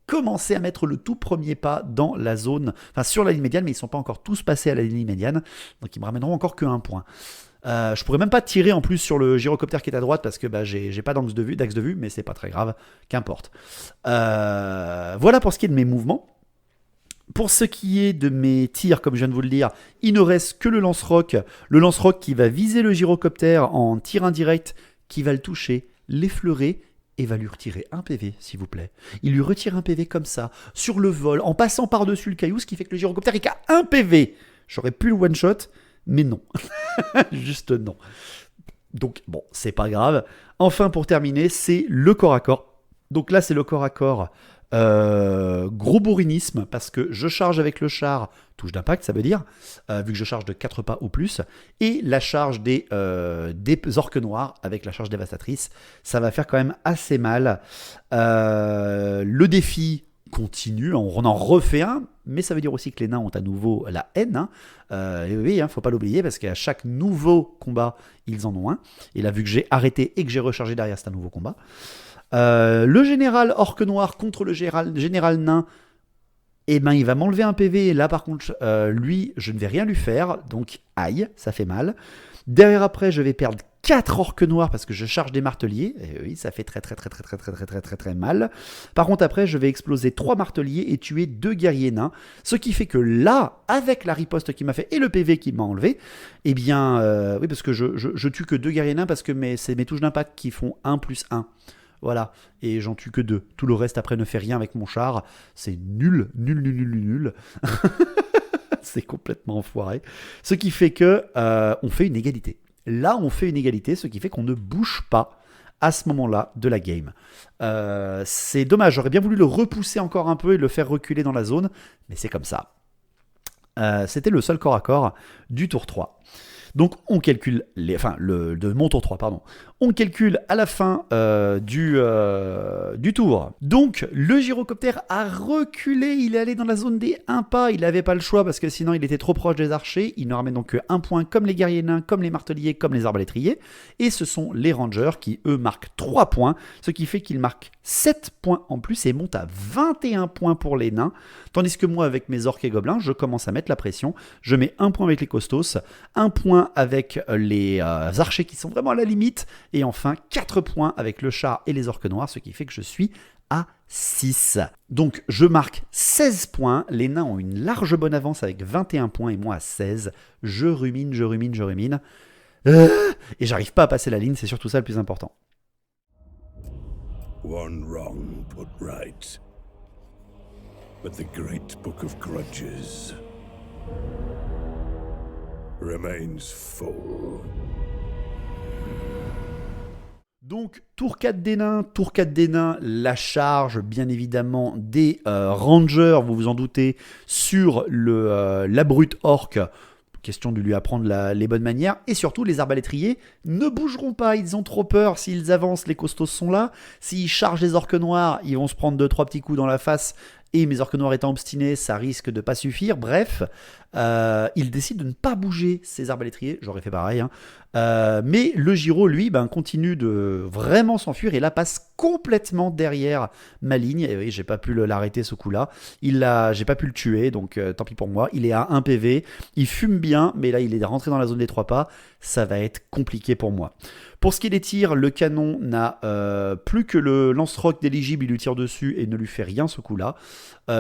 commencer à mettre le tout premier pas dans la zone, enfin sur la ligne médiane, mais ils ne sont pas encore tous passés à la ligne médiane, donc ils me ramèneront encore qu'un point. Je pourrais même pas tirer en plus sur le gyrocoptère qui est à droite parce que j'ai pas d'axe de vue, mais c'est pas très grave, qu'importe. Voilà pour ce qui est de mes mouvements. Pour ce qui est de mes tirs, comme je viens de vous le dire, il ne reste que le lance-roc qui va viser le gyrocoptère en tir indirect, qui va le toucher, l'effleurer et va lui retirer un PV, s'il vous plaît. Il lui retire un PV comme ça, sur le vol, en passant par-dessus le caillou, ce qui fait que le gyrocoptère est qu'à 1 PV. J'aurais pu le one-shot, mais non. Juste non. Donc bon, c'est pas grave. Enfin, pour terminer, c'est le corps à corps. Donc là, c'est le corps à corps gros bourrinisme, parce que je charge avec le char, touche d'impact, ça veut dire, vu que je charge de 4 pas ou plus, et la charge des orques noirs avec la charge dévastatrice, ça va faire quand même assez mal. Le défi continue, on en refait un, mais ça veut dire aussi que les nains ont à nouveau la haine. Et oui, faut pas l'oublier, parce qu'à chaque nouveau combat, ils en ont un. Et là, vu que j'ai arrêté et que j'ai rechargé derrière, c'est un nouveau combat. Le général orque noir contre le général nain, il va m'enlever un PV. Et là, par contre, lui, je ne vais rien lui faire. Donc, aïe, ça fait mal. Derrière, après, je vais perdre 4 orques noirs parce que je charge des marteliers. Et oui, ça fait très mal. Par contre, après, je vais exploser 3 marteliers et tuer 2 guerriers nains. Ce qui fait que là, avec la riposte qu'il m'a fait et le PV qu'il m'a enlevé, oui, parce que je tue que 2 guerriers nains parce que c'est mes touches d'impact qui font 1+1. Voilà, et j'en tue que 2. Tout le reste après ne fait rien avec mon char. C'est nul. C'est complètement enfoiré. Ce qui fait que on fait une égalité. Là, on fait une égalité, ce qui fait qu'on ne bouge pas à ce moment-là de la game. C'est dommage, j'aurais bien voulu le repousser encore un peu et le faire reculer dans la zone, mais c'est comme ça. C'était le seul corps à corps du tour 3. Donc on calcule, de mon tour 3, pardon. On calcule à la fin du tour. Donc le gyrocoptère a reculé, il est allé dans la zone des 1 pas, il n'avait pas le choix parce que sinon il était trop proche des archers. Il ne ramène donc que 1 point comme les guerriers nains, comme les marteliers, comme les arbalétriers. Et ce sont les rangers qui eux marquent 3 points, ce qui fait qu'ils marquent 7 points en plus et montent à 21 points pour les nains. Tandis que moi avec mes orques et gobelins, je commence à mettre la pression. Je mets 1 point avec les costos, 1 point avec les archers qui sont vraiment à la limite. Et enfin 4 points avec le char et les orques noirs, ce qui fait que je suis à 6. Donc je marque 16 points, les nains ont une large bonne avance avec 21 points et moi à 16. Je rumine. Et j'arrive pas à passer la ligne, c'est surtout ça le plus important. One wrong put right. But the great book of grudges remains full. Donc, tour 4 des nains, la charge, bien évidemment, des rangers, vous vous en doutez, sur la brute orque. Question de lui apprendre les bonnes manières. Et surtout, les arbalétriers ne bougeront pas, ils ont trop peur. S'ils avancent, les costauds sont là. S'ils chargent les orques noirs, ils vont se prendre 2-3 petits coups dans la face. Et mes orques noirs étant obstinés, ça risque de ne pas suffire. Bref, ils décident de ne pas bouger, ces arbalétriers. J'aurais fait pareil. Mais le gyro, lui, continue de vraiment s'enfuir. Et là, passe complètement derrière ma ligne. Et oui, j'ai pas pu l'arrêter ce coup-là. J'ai pas pu le tuer, donc tant pis pour moi. Il est à 1 PV. Il fume bien, mais là, il est rentré dans la zone des 3 pas. Ça va être compliqué pour moi. Pour ce qui est des tirs, le canon n'a plus que le lance-roc d'éligible, il lui tire dessus et ne lui fait rien ce coup-là.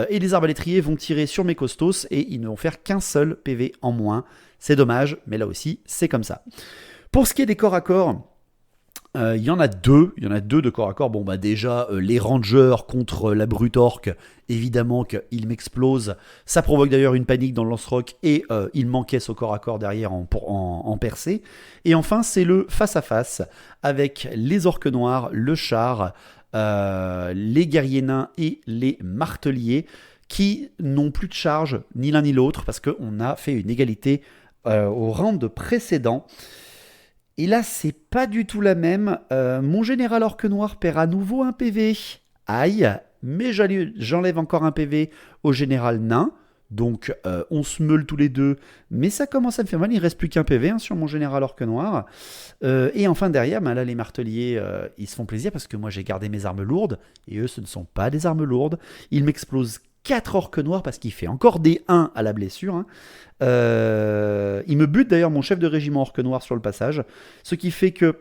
Et les arbalétriers vont tirer sur mes costos et ils ne vont faire qu'un seul PV en moins. C'est dommage, mais là aussi, c'est comme ça. Pour ce qui est des corps à corps, il y en a deux de corps à corps. Bon, déjà, les rangers contre la brute orque, évidemment qu'ils m'explosent. Ça provoque d'ailleurs une panique dans le lance-roc et il m'encaisse au corps à corps derrière en percée. Et enfin, c'est le face-à-face avec les orques noirs, le char, les guerriers nains et les marteliers qui n'ont plus de charge, ni l'un ni l'autre, parce qu'on a fait une égalité au round précédent. Et là, c'est pas du tout la même. Mon général orque noir perd à nouveau un PV. Aïe, mais j'enlève encore un PV au général nain. Donc, on se meule tous les deux. Mais ça commence à me faire mal. Il reste plus qu'un PV sur mon général orque noir. Et enfin, derrière, là, les marteliers, ils se font plaisir parce que moi, j'ai gardé mes armes lourdes. Et eux, ce ne sont pas des armes lourdes. Ils m'explosent 4 orques noirs parce qu'il fait encore des 1 à la blessure. Il me bute d'ailleurs mon chef de régiment orque noir sur le passage, ce qui fait que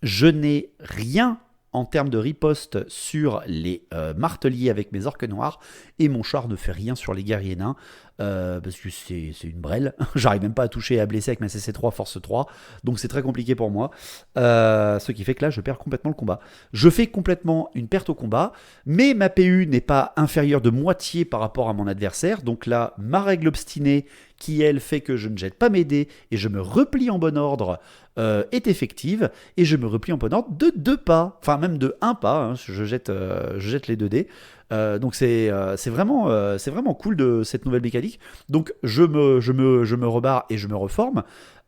je n'ai rien en termes de riposte sur les marteliers avec mes orques noirs et mon char ne fait rien sur les guerriers nains parce que c'est une brêle. J'arrive même pas à toucher et à blesser avec ma CC3 force 3, donc c'est très compliqué pour moi, ce qui fait que là je perds complètement le combat. Je fais complètement une perte au combat, mais ma PU n'est pas inférieure de moitié par rapport à mon adversaire, donc là ma règle obstinée qui elle fait que je ne jette pas mes dés et je me replie en bon ordre est effective, et je me replie en bon ordre de 2 pas, enfin même de 1 pas, je jette les 2 dés. Donc c'est vraiment cool de cette nouvelle mécanique. Donc je me rebarre et je me reforme.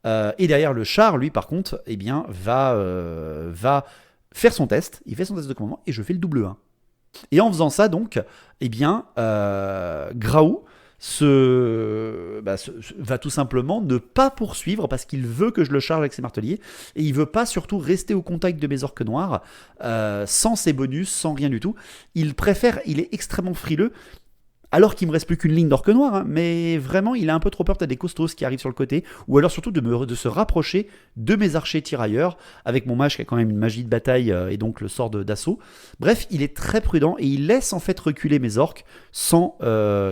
Et derrière le char, lui par contre, va faire son test. Il fait son test de commandement et je fais le double 1. Et en faisant ça donc, Graou va tout simplement ne pas poursuivre parce qu'il veut que je le charge avec ses marteliers et il veut pas surtout rester au contact de mes orques noirs sans ses bonus, sans rien du tout. Il est extrêmement frileux alors qu'il me reste plus qu'une ligne d'orques noirs, mais vraiment il a un peu trop peur peut-être des costos qui arrivent sur le côté, ou alors surtout de se rapprocher de mes archers tirailleurs avec mon mage qui a quand même une magie de bataille et donc le sort d'assaut. Bref, il est très prudent et il laisse en fait reculer mes orques sans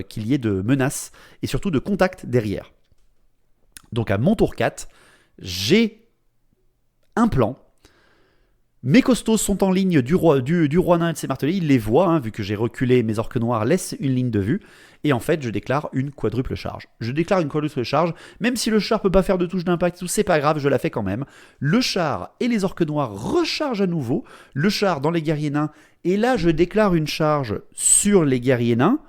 qu'il y ait de menaces et surtout de contact derrière. Donc à mon tour 4, j'ai un plan. Mes costauds sont en ligne du roi nain et de ses marteliers, ils les voient, vu que j'ai reculé, mes orques noirs laissent une ligne de vue, et en fait je déclare une quadruple charge. Même si le char peut pas faire de touche d'impact, c'est pas grave, je la fais quand même. Le char et les orques noirs rechargent à nouveau, le char dans les guerriers nains, et là je déclare une charge sur les guerriers nains,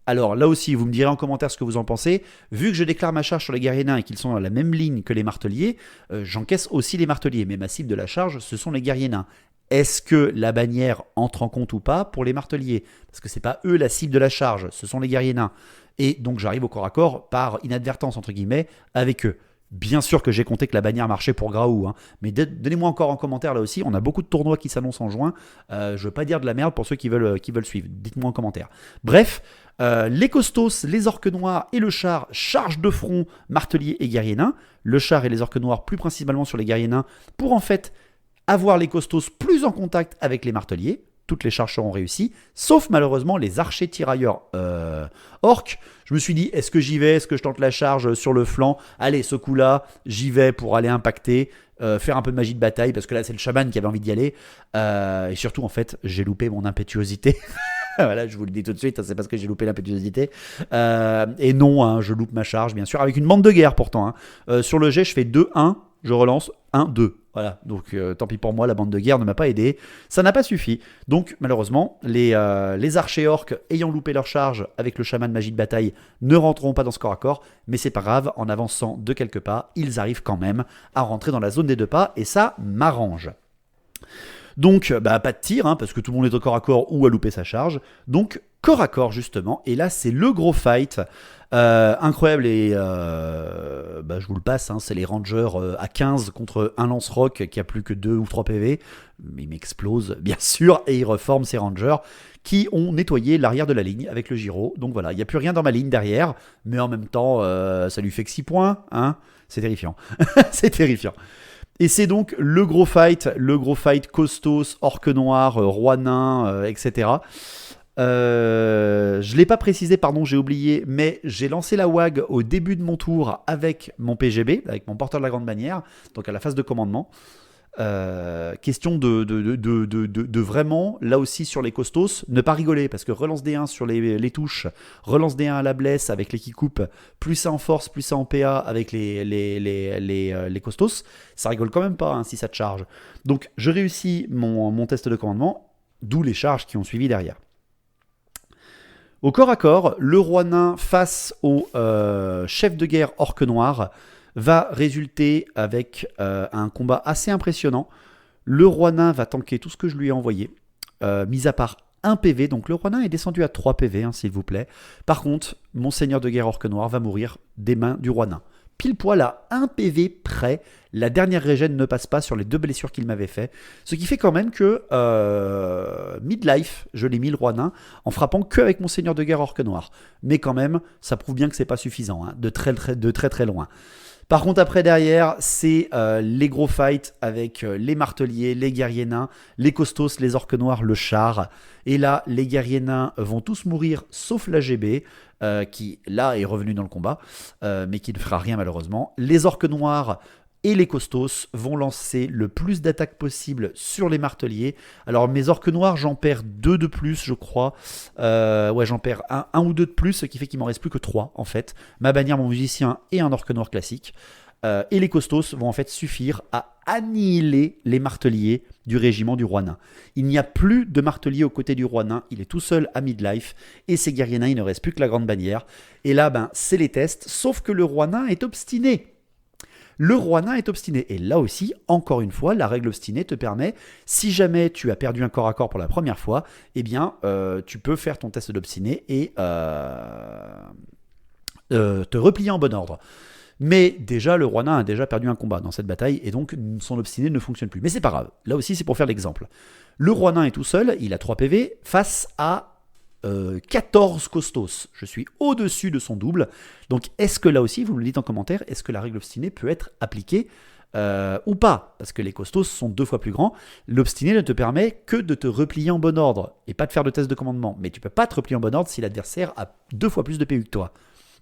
Alors là aussi, vous me direz en commentaire ce que vous en pensez. Vu que je déclare ma charge sur les guerriers nains et qu'ils sont dans la même ligne que les marteliers, j'encaisse aussi les marteliers. Mais ma cible de la charge, ce sont les guerriers nains. Est-ce que la bannière entre en compte ou pas pour les marteliers? Parce que c'est pas eux la cible de la charge, ce sont les guerriers nains. Et donc j'arrive au corps à corps par inadvertance, entre guillemets, avec eux. Bien sûr que j'ai compté que la bannière marchait pour Graou, hein. Mais donnez-moi encore en commentaire là aussi. On a beaucoup de tournois qui s'annoncent en juin. Je veux pas dire de la merde pour ceux qui veulent suivre. Dites-moi en commentaire. Bref, les costos, les orques noirs et le char chargent de front marteliers et guerriers nains. Le char et les orques noirs plus principalement sur les guerriers nains pour en fait avoir les costos plus en contact avec les marteliers. Toutes les charges seront réussies, sauf malheureusement les archers tirailleurs orques. Je me suis dit, est-ce que j'y vais? Est-ce que je tente la charge sur le flanc? Allez, ce coup-là, j'y vais pour aller impacter, faire un peu de magie de bataille, parce que là, c'est le chaman qui avait envie d'y aller. Et surtout, en fait, j'ai loupé mon impétuosité. Voilà, je vous le dis tout de suite, c'est parce que j'ai loupé l'impétuosité. Et non, hein, je loupe ma charge, bien sûr, avec une bande de guerre pourtant. Hein. Sur le jet, je fais 2-1, je relance 1-2. Voilà, donc tant pis pour moi, la bande de guerre ne m'a pas aidé. Ça n'a pas suffi. Donc malheureusement, les archers orques ayant loupé leur charge avec le chaman magie de bataille ne rentreront pas dans ce corps à corps. Mais c'est pas grave, en avançant de quelques pas, ils arrivent quand même à rentrer dans la zone des 2 pas et ça m'arrange. Donc, pas de tir, hein, parce que tout le monde est au corps à corps ou a loupé sa charge. Donc, corps à corps, justement. Et là, c'est le gros fight. Incroyable. Et je vous le passe, hein, c'est les rangers à 15 contre un lance-rock qui a plus que 2 ou 3 PV. Il m'explose, bien sûr, et il reforme ces rangers qui ont nettoyé l'arrière de la ligne avec le gyro. Donc voilà, il n'y a plus rien dans ma ligne derrière. Mais en même temps, ça lui fait que 6 points. Hein, c'est terrifiant. C'est terrifiant. Et c'est donc le gros fight costos, orque noir, roi nain, etc. Je ne l'ai pas précisé, pardon, j'ai oublié, mais j'ai lancé la WAG au début de mon tour avec mon PGB, avec mon porteur de la grande bannière, donc à la phase de commandement. Question de vraiment, là aussi sur les costos, ne pas rigoler, parce que relance D1 sur les touches, relance D1 à la blesse avec les qui coupent, plus ça en force, plus ça en PA avec les costos, ça rigole quand même pas hein, si ça te charge. Donc je réussis mon test de commandement, d'où les charges qui ont suivi derrière. Au corps à corps, le roi nain face au chef de guerre orque noir va résulter avec un combat assez impressionnant. Le roi nain va tanker tout ce que je lui ai envoyé, mis à part 1 PV. Donc le roi nain est descendu à 3 PV, hein, s'il vous plaît. Par contre, mon seigneur de guerre orque noir va mourir des mains du roi nain. Pile poil à 1 PV près, la dernière régène ne passe pas sur les 2 blessures qu'il m'avait fait. Ce qui fait quand même que midlife, je l'ai mis le roi nain en frappant que avec mon seigneur de guerre orque noir. Mais quand même, ça prouve bien que c'est pas suffisant, hein, de très loin. Par contre, après, derrière, c'est les gros fights avec les marteliers, les guerriers nains, les costos, les orques noirs, le char. Et là, les guerriers nains vont tous mourir, sauf l'AGB, qui, là, est revenu dans le combat, mais qui ne fera rien, malheureusement. Les orques noirs et les costos vont lancer le plus d'attaques possible sur les marteliers. Alors, mes orques noirs, j'en perds 2 de plus, je crois. Ouais, j'en perds un ou 2 de plus, ce qui fait qu'il m'en reste plus que 3, en fait. Ma bannière, mon musicien et un orque noir classique. Et les costos vont en fait suffire à annihiler les marteliers du régiment du roi nain. Il n'y a plus de martelier aux côtés du roi nain, il est tout seul à midlife, et ses guerriers nains, il ne reste plus que la grande bannière. Et là, c'est les tests, sauf que le roi nain est obstiné. Le roi nain est obstiné. Et là aussi, encore une fois, la règle obstinée te permet, si jamais tu as perdu un corps à corps pour la première fois, eh bien, tu peux faire ton test d'obstiné et te replier en bon ordre. Mais déjà, le roi nain a déjà perdu un combat dans cette bataille, et donc son obstiné ne fonctionne plus. Mais c'est pas grave, là aussi c'est pour faire l'exemple. Le roi nain est tout seul, il a 3 PV, face à 14 costos. Je suis au-dessus de son double. Donc est-ce que là aussi, vous me le dites en commentaire, est-ce que la règle obstinée peut être appliquée ou pas? Parce que les costos sont 2 fois plus grands. L'obstiné ne te permet que de te replier en bon ordre, et pas de faire de test de commandement. Mais tu peux pas te replier en bon ordre si l'adversaire a 2 fois plus de PU que toi.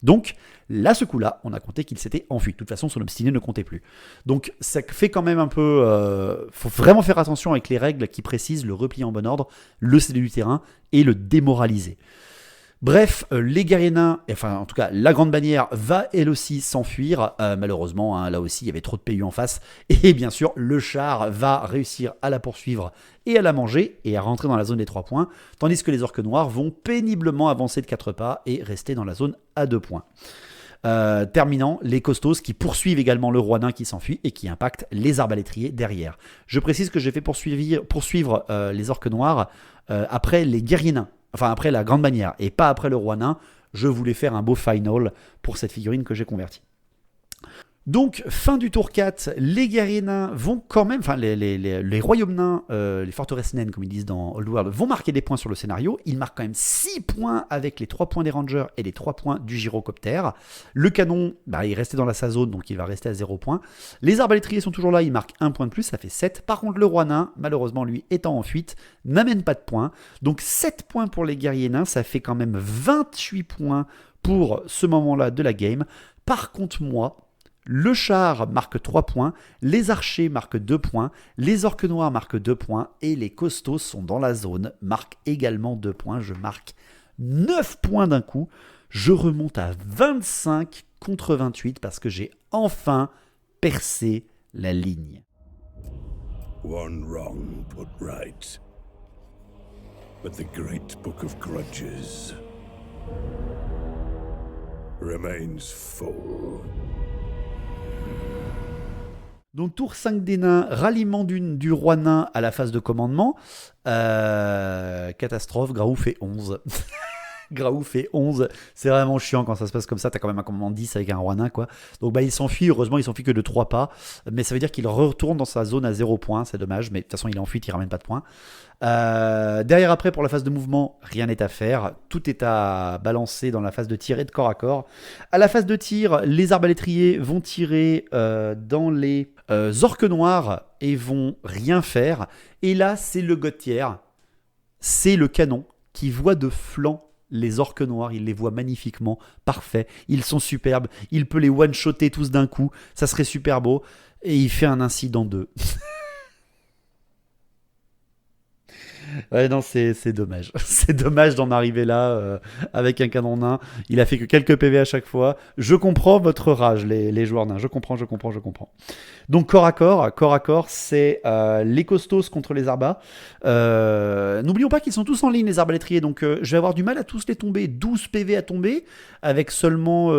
Donc, là, ce coup-là, on a compté qu'il s'était enfui. De toute façon, son obstiné ne comptait plus. Donc, ça fait quand même un peu... faut vraiment faire attention avec les règles qui précisent le repli en bon ordre, le céder du terrain et le démoraliser. Bref, les guerriers nains, enfin en tout cas la grande bannière va elle aussi s'enfuir. Malheureusement, hein, là aussi il y avait trop de PU en face. Et bien sûr, le char va réussir à la poursuivre et à la manger et à rentrer dans la zone des 3 points. Tandis que les orques noirs vont péniblement avancer de 4 pas et rester dans la zone à 2 points. Terminant les costauds qui poursuivent également le roi nain qui s'enfuit et qui impactent les arbalétriers derrière. Je précise que j'ai fait poursuivre les orques noirs après les guerriers nains. Enfin, après la grande bannière et pas après le roi nain. Je voulais faire un beau final pour cette figurine que j'ai convertie. Donc, fin du tour 4, les guerriers nains vont quand même, enfin les royaumes nains, les forteresses naines comme ils disent dans Old World, vont marquer des points sur le scénario. Ils marquent quand même 6 points avec les 3 points des rangers et les 3 points du gyrocoptère. Le canon, il restait dans sa zone, donc il va rester à 0 points. Les arbalétriers sont toujours là, ils marquent 1 point de plus, ça fait 7. Par contre, le roi nain, malheureusement lui étant en fuite, n'amène pas de points. Donc 7 points pour les guerriers nains, ça fait quand même 28 points pour ce moment-là de la game. Par contre, moi, le char marque 3 points, les archers marquent 2 points, les orques noirs marquent 2 points et les costauds sont dans la zone, marquent également 2 points. Je marque 9 points d'un coup. Je remonte à 25 contre 28 parce que j'ai enfin percé la ligne. One wrong put right. But the great book of grudges remains full. Donc tour 5 des nains, ralliement du roi nain à la phase de commandement. Catastrophe, Graou fait 11. Graou fait 11. C'est vraiment chiant quand ça se passe comme ça. T'as quand même un commandement 10 avec un roi nain, quoi. Donc il s'enfuit. Heureusement, il s'enfuit que de 3 pas. Mais ça veut dire qu'il retourne dans sa zone à 0 points. C'est dommage. Mais de toute façon, il est en fuite, il ramène pas de points. Derrière, après, pour la phase de mouvement, rien n'est à faire. Tout est à balancer dans la phase de tir et de corps à corps. À la phase de tir, les arbalétriers vont tirer dans les orques noirs et vont rien faire. Et là, c'est le Gauthier. C'est le canon qui voit de flanc les orques noirs, il les voit magnifiquement, parfait, ils sont superbes, il peut les one-shotter tous d'un coup, ça serait super beau, et il fait un incident 2. Ouais, non, c'est dommage. C'est dommage d'en arriver là avec un canon nain. Il a fait que quelques PV à chaque fois. Je comprends votre rage, les joueurs nains. Je comprends. Donc, corps à corps, c'est les costauds contre les arbas. N'oublions pas qu'ils sont tous en ligne, les arbalétriers. Donc, je vais avoir du mal à tous les tomber. 12 PV à tomber avec seulement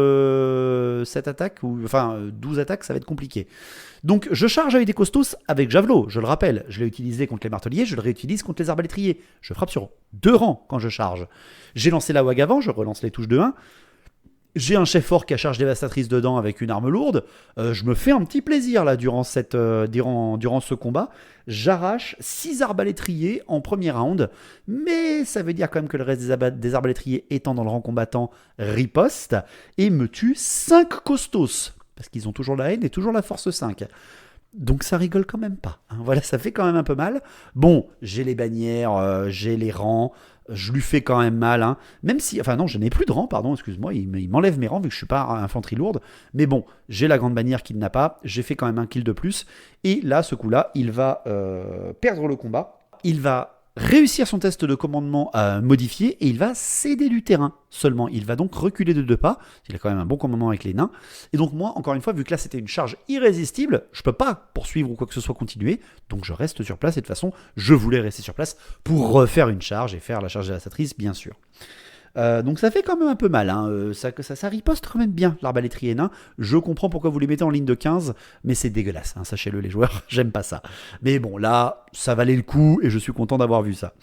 7 attaques. Enfin, 12 attaques, ça va être compliqué. Donc je charge avec des costauds avec javelot, je le rappelle, je l'ai utilisé contre les marteliers, je le réutilise contre les arbalétriers. Je frappe sur 2 rangs quand je charge. J'ai lancé la WAG avant, je relance les touches de 1. J'ai un chef orc à charge dévastatrice dedans avec une arme lourde. Je me fais un petit plaisir là durant ce combat. J'arrache 6 arbalétriers en premier round, mais ça veut dire quand même que le reste des arbalétriers étant dans le rang combattant riposte et me tue 5 costauds. Parce qu'ils ont toujours la haine et toujours la force 5. Donc ça rigole quand même pas. Hein. Voilà, ça fait quand même un peu mal. Bon, j'ai les bannières, j'ai les rangs, je lui fais quand même mal. Hein. Même si, enfin non, je n'ai plus de rangs, pardon, excuse-moi, il m'enlève mes rangs vu que je suis pas infanterie lourde. Mais bon, j'ai la grande bannière qu'il n'a pas, j'ai fait quand même un kill de plus. Et là, ce coup-là, il va perdre le combat. Il va réussir son test de commandement modifié et il va céder du terrain seulement. Il va donc reculer de 2 pas. Il a quand même un bon commandement avec les nains. Et donc moi, encore une fois, vu que là c'était une charge irrésistible, je peux pas poursuivre ou quoi que ce soit continuer. Donc je reste sur place et de toute façon, je voulais rester sur place pour refaire une charge et faire la charge dévastatrice, bien sûr. Donc ça fait quand même un peu mal, hein. Ça riposte quand même bien l'arbalétrier nain. Je comprends pourquoi vous les mettez en ligne de 15, mais c'est dégueulasse, hein, sachez-le les joueurs, j'aime pas ça. Mais bon là, ça valait le coup et je suis content d'avoir vu ça.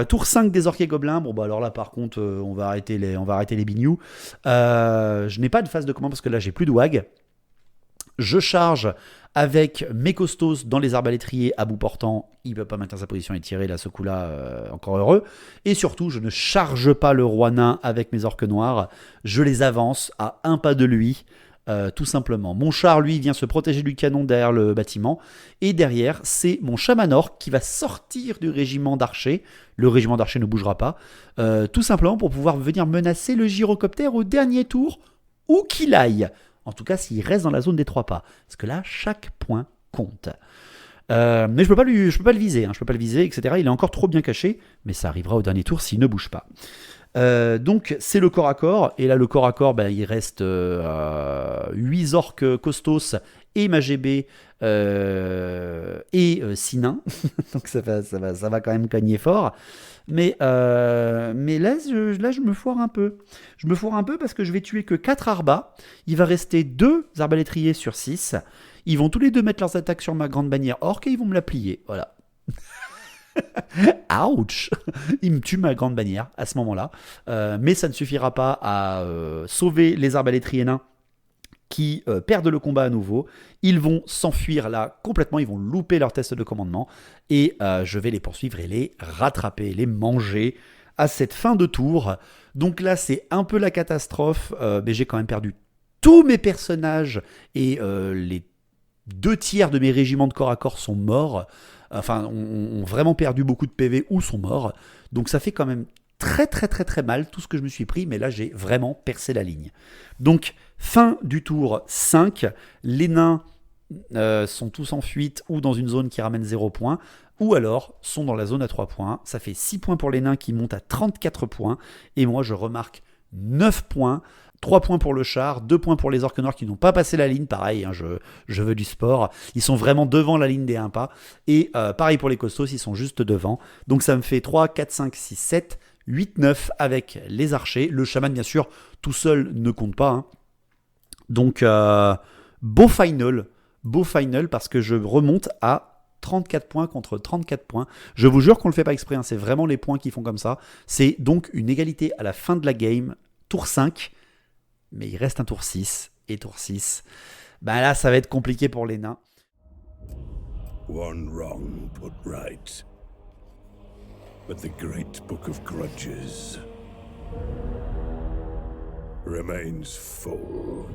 Tour 5 des orques et gobelins, bon bah alors là par contre on va arrêter les bignous. Je n'ai pas de phase de commande parce que là j'ai plus de WAG. Je charge avec mes costauds dans les arbalétriers à bout portant. Il ne peut pas maintenir sa position et tirer là, ce coup-là, encore heureux. Et surtout, je ne charge pas le roi nain avec mes orques noirs. Je les avance à un pas de lui, tout simplement. Mon char, lui, vient se protéger du canon derrière le bâtiment. Et derrière, c'est mon chaman orc qui va sortir du régiment d'archers. Le régiment d'archers ne bougera pas. Tout simplement pour pouvoir venir menacer le gyrocoptère au dernier tour, où qu'il aille. En tout cas, s'il reste dans la zone des 3 pas. Parce que là, chaque point compte. Mais je peux pas le viser, hein, etc. Il est encore trop bien caché, mais ça arrivera au dernier tour s'il ne bouge pas. Donc c'est le corps à corps, et là le corps à corps, il reste 8 orques costos et ma GB et 6 nains, donc ça va quand même cogner fort. Mais là, je me foire un peu. Je me foire un peu parce que je vais tuer que 4 arbas. Il va rester 2 arbalétriers sur 6. Ils vont tous les deux mettre leurs attaques sur ma grande bannière orque et ils vont me la plier. Voilà. Ouch. Il me tue ma grande bannière à ce moment-là. Mais ça ne suffira pas à sauver les arbalétriers nains qui perdent le combat à nouveau. Ils vont s'enfuir là complètement, ils vont louper leur test de commandement et je vais les poursuivre et les rattraper, les manger à cette fin de tour. Donc là c'est un peu la catastrophe, mais j'ai quand même perdu tous mes personnages et les 2 tiers de mes régiments de corps à corps sont morts, enfin ont vraiment perdu beaucoup de PV ou sont morts, donc ça fait quand même très très très très mal tout ce que je me suis pris, mais là j'ai vraiment percé la ligne. Donc fin du tour 5, les nains sont tous en fuite ou dans une zone qui ramène 0 points, ou alors sont dans la zone à 3 points. Ça fait 6 points pour les nains qui montent à 34 points, et moi je remarque 9 points. 3 points pour le char, 2 points pour les orques noirs qui n'ont pas passé la ligne, pareil, hein, je veux du sport, ils sont vraiment devant la ligne des 1 pas, et pareil pour les costos, ils sont juste devant, donc ça me fait 3, 4, 5, 6, 7, 8, 9 avec les archers, le chaman bien sûr, tout seul ne compte pas, hein. Donc beau final parce que je remonte à 34 points contre 34 points. Je vous jure qu'on ne le fait pas exprès, hein, c'est vraiment les points qui font comme ça. C'est donc une égalité à la fin de la game, tour 5, mais il reste un tour 6, et tour 6, là ça va être compliqué pour les nains. One wrong put right. But the great book of grudges remains full.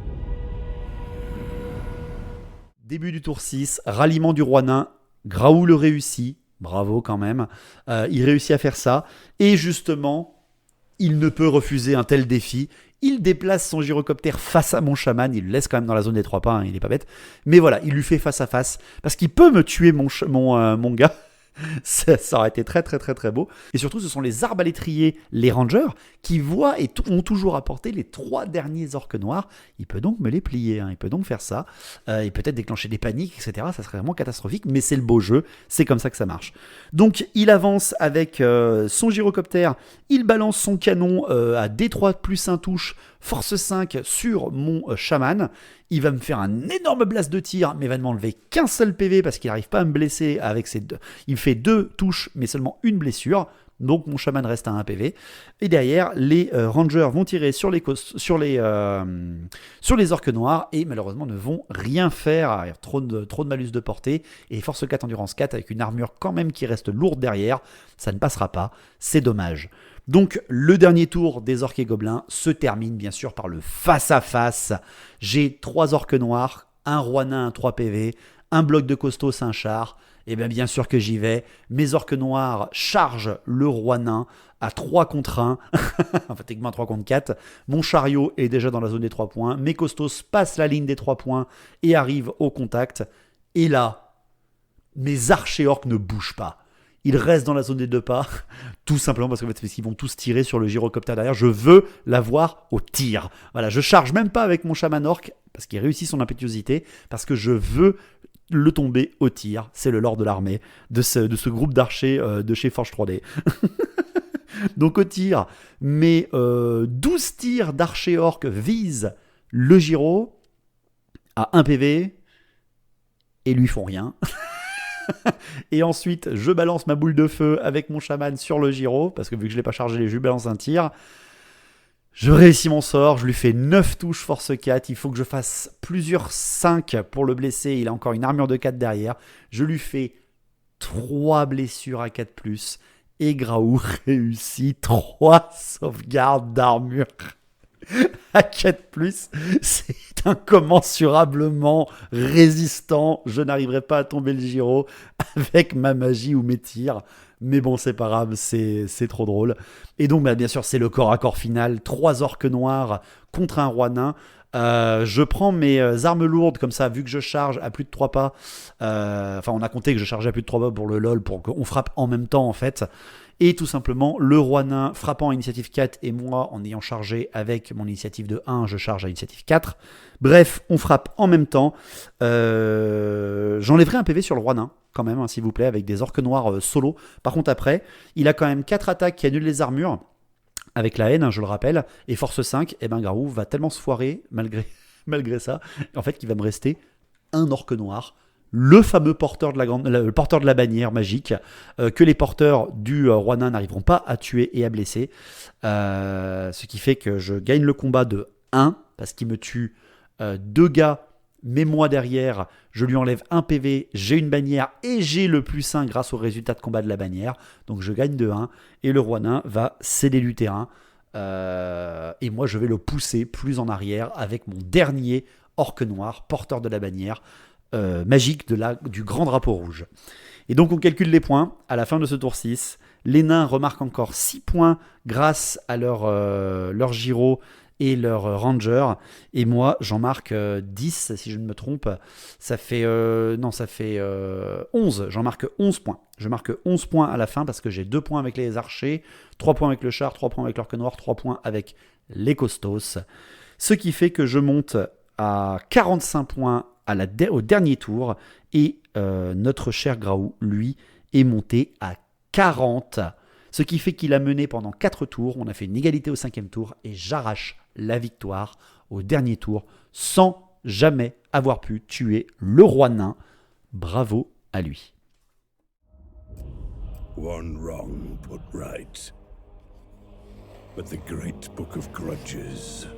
Début du tour 6, ralliement du roi nain, Graou le réussit, bravo quand même, il réussit à faire ça, et justement, il ne peut refuser un tel défi, il déplace son gyrocoptère face à mon chaman, il le laisse quand même dans la zone des 3 pas, hein, il n'est pas bête, mais voilà, il lui fait face à face, parce qu'il peut me tuer mon gars. Ça aurait été très très très très beau. Et surtout ce sont les arbalétriers, les rangers, qui voient et ont toujours apporté les 3 derniers orques noirs. Il peut donc me les plier, hein. Il peut donc faire ça, et peut-être déclencher des paniques, etc. Ça serait vraiment catastrophique, mais c'est le beau jeu, c'est comme ça que ça marche. Donc il avance avec son gyrocoptère, il balance son canon à D3 plus 1 touche, force 5 sur mon chaman. Il va me faire un énorme blast de tir, mais va ne m'enlever qu'un seul PV parce qu'il n'arrive pas à me blesser avec ses 2. Il fait 2 touches, mais seulement une blessure. Donc mon chaman reste à 1 PV. Et derrière, les rangers vont tirer sur les orques noirs et malheureusement ne vont rien faire. Il y a trop de malus de portée. Et force 4 endurance 4 avec une armure quand même qui reste lourde derrière. Ça ne passera pas. C'est dommage. Donc le dernier tour des orques et gobelins se termine bien sûr par le face-à-face. J'ai 3 orques noirs, un roi nain, un 3 PV, un bloc de costos, un char. Et bien sûr que j'y vais. Mes orques noirs chargent le roi nain à 3 contre 1. Enfin, techniquement 3 contre 4. Mon chariot est déjà dans la zone des 3 points. Mes costos passent la ligne des 3 points et arrivent au contact. Et là, mes archers orques ne bougent pas. Ils restent dans la zone des 2 pas, tout simplement parce qu'ils vont tous tirer sur le gyrocoptère derrière. Je veux l'avoir au tir. Voilà, je charge même pas avec mon chaman orc parce qu'il réussit son impétuosité, parce que je veux le tomber au tir. C'est le lord de l'armée de ce groupe d'archers de chez Forge 3D. Donc au tir, mes 12 tirs d'archers orc visent le gyro à 1 PV et lui font rien. Et ensuite, je balance ma boule de feu avec mon chaman sur le gyro, parce que vu que je ne l'ai pas chargé, je lui balance un tir. Je réussis mon sort, je lui fais 9 touches force 4, il faut que je fasse plusieurs 5 pour le blesser, il a encore une armure de 4 derrière. Je lui fais 3 blessures à 4+, et Graou réussit 3 sauvegardes d'armure à 4+, c'est incommensurablement résistant. Je n'arriverai pas à tomber le gyro avec ma magie ou mes tirs. Mais bon, c'est pas grave, c'est trop drôle. Et donc, bien sûr, c'est le corps à corps final. 3 orques noirs contre un roi nain. Je prends mes armes lourdes comme ça, vu que je charge à plus de 3 pas. Enfin, on a compté que je chargeais à plus de 3 pas pour le LOL, pour qu'on frappe en même temps, en fait. et tout simplement le roi nain frappant à initiative 4 et moi en ayant chargé avec mon initiative de 1, je charge à initiative 4. Bref, on frappe en même temps. J'enlèverai un PV sur le roi nain quand même, hein, s'il vous plaît, avec des orques noirs solo. Par contre après, il a quand même 4 attaques qui annulent les armures avec la haine, hein, je le rappelle, et force 5, et ben Garou va tellement se foirer malgré ça, en fait qu'il va me rester un orque noir, le fameux porteur le porteur de la bannière magique, que les porteurs du roi nain n'arriveront pas à tuer et à blesser. Ce qui fait que je gagne le combat de 1, parce qu'il me tue 2 gars, mais moi derrière, je lui enlève un PV, j'ai une bannière et j'ai le +1 grâce au résultat de combat de la bannière. Donc je gagne de 1 et le roi nain va céder du terrain. Et moi je vais le pousser plus en arrière avec mon dernier orque noir, porteur de la bannière magique du grand drapeau rouge. Et donc on calcule les points à la fin de ce tour 6. Les nains remarquent encore 6 points grâce à leur gyro et leur ranger, et moi j'en marque 10 si je ne me trompe, ça fait 11, j'en marque 11 points. Je marque 11 points à la fin parce que j'ai 2 points avec les archers, 3 points avec le char, 3 points avec l'orque noir, 3 points avec les costos, ce qui fait que je monte à 45 points au dernier tour, et notre cher Graou, lui, est monté à 40. Ce qui fait qu'il a mené pendant 4 tours, on a fait une égalité au 5e tour, et j'arrache la victoire au dernier tour sans jamais avoir pu tuer le roi nain. Bravo à lui. One wrong put right. But the great book of grudges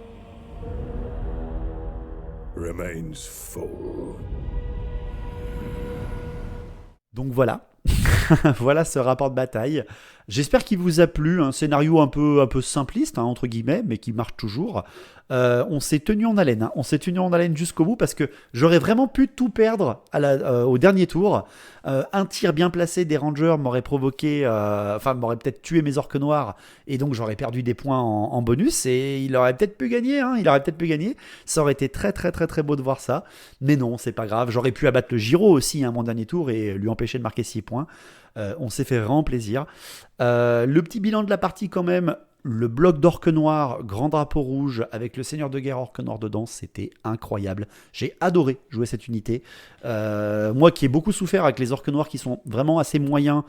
remains full. Donc voilà. Voilà ce rapport de bataille. J'espère qu'il vous a plu, un scénario un peu simpliste, hein, entre guillemets, mais qui marche toujours. On s'est tenu en haleine, hein. On s'est tenu en haleine jusqu'au bout parce que j'aurais vraiment pu tout perdre au dernier tour. Un tir bien placé des rangers m'aurait provoqué, m'aurait peut-être tué mes orques noirs, et donc j'aurais perdu des points en bonus, et il aurait peut-être pu gagner, hein, Ça aurait été très très très très beau de voir ça, mais non, c'est pas grave. J'aurais pu abattre le Giro aussi, hein, mon dernier tour, et lui empêcher de marquer 6 points. On s'est fait vraiment plaisir. Le petit bilan de la partie quand même, le bloc d'orque noir, grand drapeau rouge, avec le seigneur de guerre orque noir dedans, c'était incroyable. J'ai adoré jouer cette unité. Moi qui ai beaucoup souffert avec les orques noirs qui sont vraiment assez moyens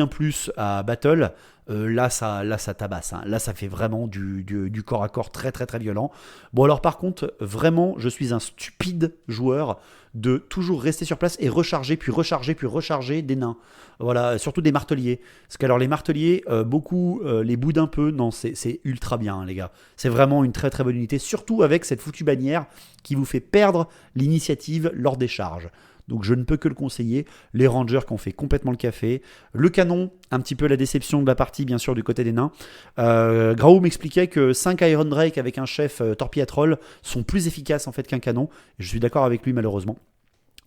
plus à battle, là ça tabasse, hein. Là ça fait vraiment du corps à corps très très très violent. Bon alors par contre, vraiment je suis un stupide joueur de toujours rester sur place et recharger des nains. Voilà, surtout des marteliers. Parce que alors les marteliers, beaucoup les boudent un peu. Non, c'est ultra bien, hein, les gars. C'est vraiment une très très bonne unité, surtout avec cette foutue bannière qui vous fait perdre l'initiative lors des charges. Donc je ne peux que le conseiller. Les rangers qui ont fait complètement le café. Le canon, un petit peu la déception de la partie, bien sûr, du côté des nains. Graou m'expliquait que 5 Iron Drake avec un chef Torpiatrol sont plus efficaces en fait qu'un canon. Et je suis d'accord avec lui, malheureusement.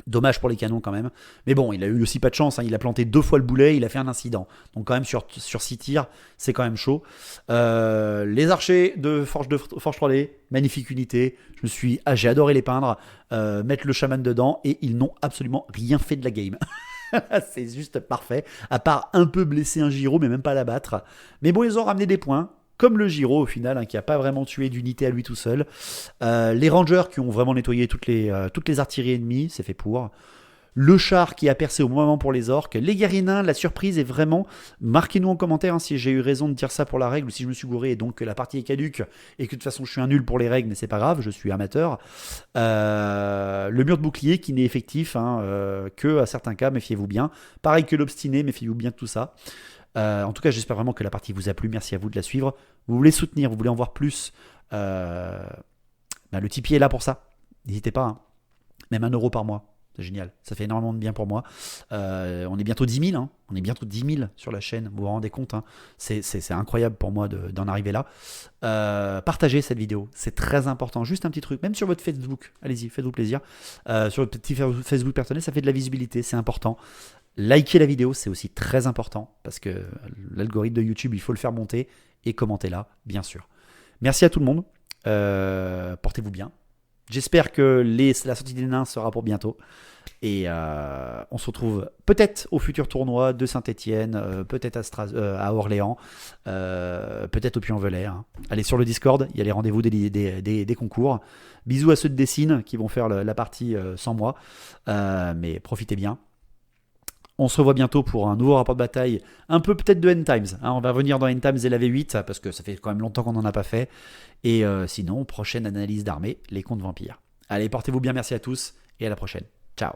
Dommage pour les canons quand même. Mais bon, il a eu aussi pas de chance, hein. Il a planté 2 fois le boulet, il a fait un incident. Donc quand même sur 6 tirs, c'est quand même chaud. Les archers de Forge 3D, magnifique unité. J'ai adoré les peindre, mettre le chaman dedans, et ils n'ont absolument rien fait de la game. C'est juste parfait. À part un peu blesser un Giro, mais même pas l'abattre. Mais bon, ils ont ramené des points. Comme le Giro au final, hein, qui n'a pas vraiment tué d'unité à lui tout seul. Les rangers qui ont vraiment nettoyé toutes les artilleries ennemies, c'est fait pour. Le char qui a percé au moment pour les orques. Les guerriers nains, la surprise est vraiment... Marquez-nous en commentaire, hein, si j'ai eu raison de dire ça pour la règle, ou si je me suis gouré et donc que la partie est caduque et que de toute façon je suis un nul pour les règles, mais c'est pas grave, je suis amateur. Le mur de bouclier qui n'est effectif, hein, que à certains cas, méfiez-vous bien. Pareil que l'obstiné, méfiez-vous bien de tout ça. En tout cas, j'espère vraiment que la partie vous a plu. Merci à vous de la suivre. Vous voulez soutenir, vous voulez en voir plus, le Tipeee est là pour ça. N'hésitez pas, hein. Même 1 euro par mois, c'est génial. Ça fait énormément de bien pour moi. On est bientôt 10 000, hein. On est bientôt 10 000 sur la chaîne. Vous vous rendez compte, hein. C'est incroyable pour moi d'en arriver là. Partagez cette vidéo, c'est très important. Juste un petit truc, même sur votre Facebook. Allez-y, faites-vous plaisir. Sur votre petit Facebook personnel, ça fait de la visibilité, c'est important. Likez la vidéo, c'est aussi très important, parce que l'algorithme de YouTube, il faut le faire monter, et commentez là, bien sûr. Merci à tout le monde, portez-vous bien, J'espère que la sortie des nains sera pour bientôt. Et on se retrouve peut-être au futur tournoi de Saint-Etienne, peut-être à Orléans, peut-être au Puy-en-Velay. Hein. Allez sur le Discord, il y a les rendez-vous des concours. Bisous à ceux de Dessine qui vont faire la partie sans moi. Mais profitez bien. On se revoit bientôt pour un nouveau rapport de bataille, un peu peut-être de End Times. Hein. On va revenir dans End Times et la V8, parce que ça fait quand même longtemps qu'on n'en a pas fait. Et sinon, prochaine analyse d'armée, les contes vampires. Allez, portez-vous bien, merci à tous, et à la prochaine. Ciao.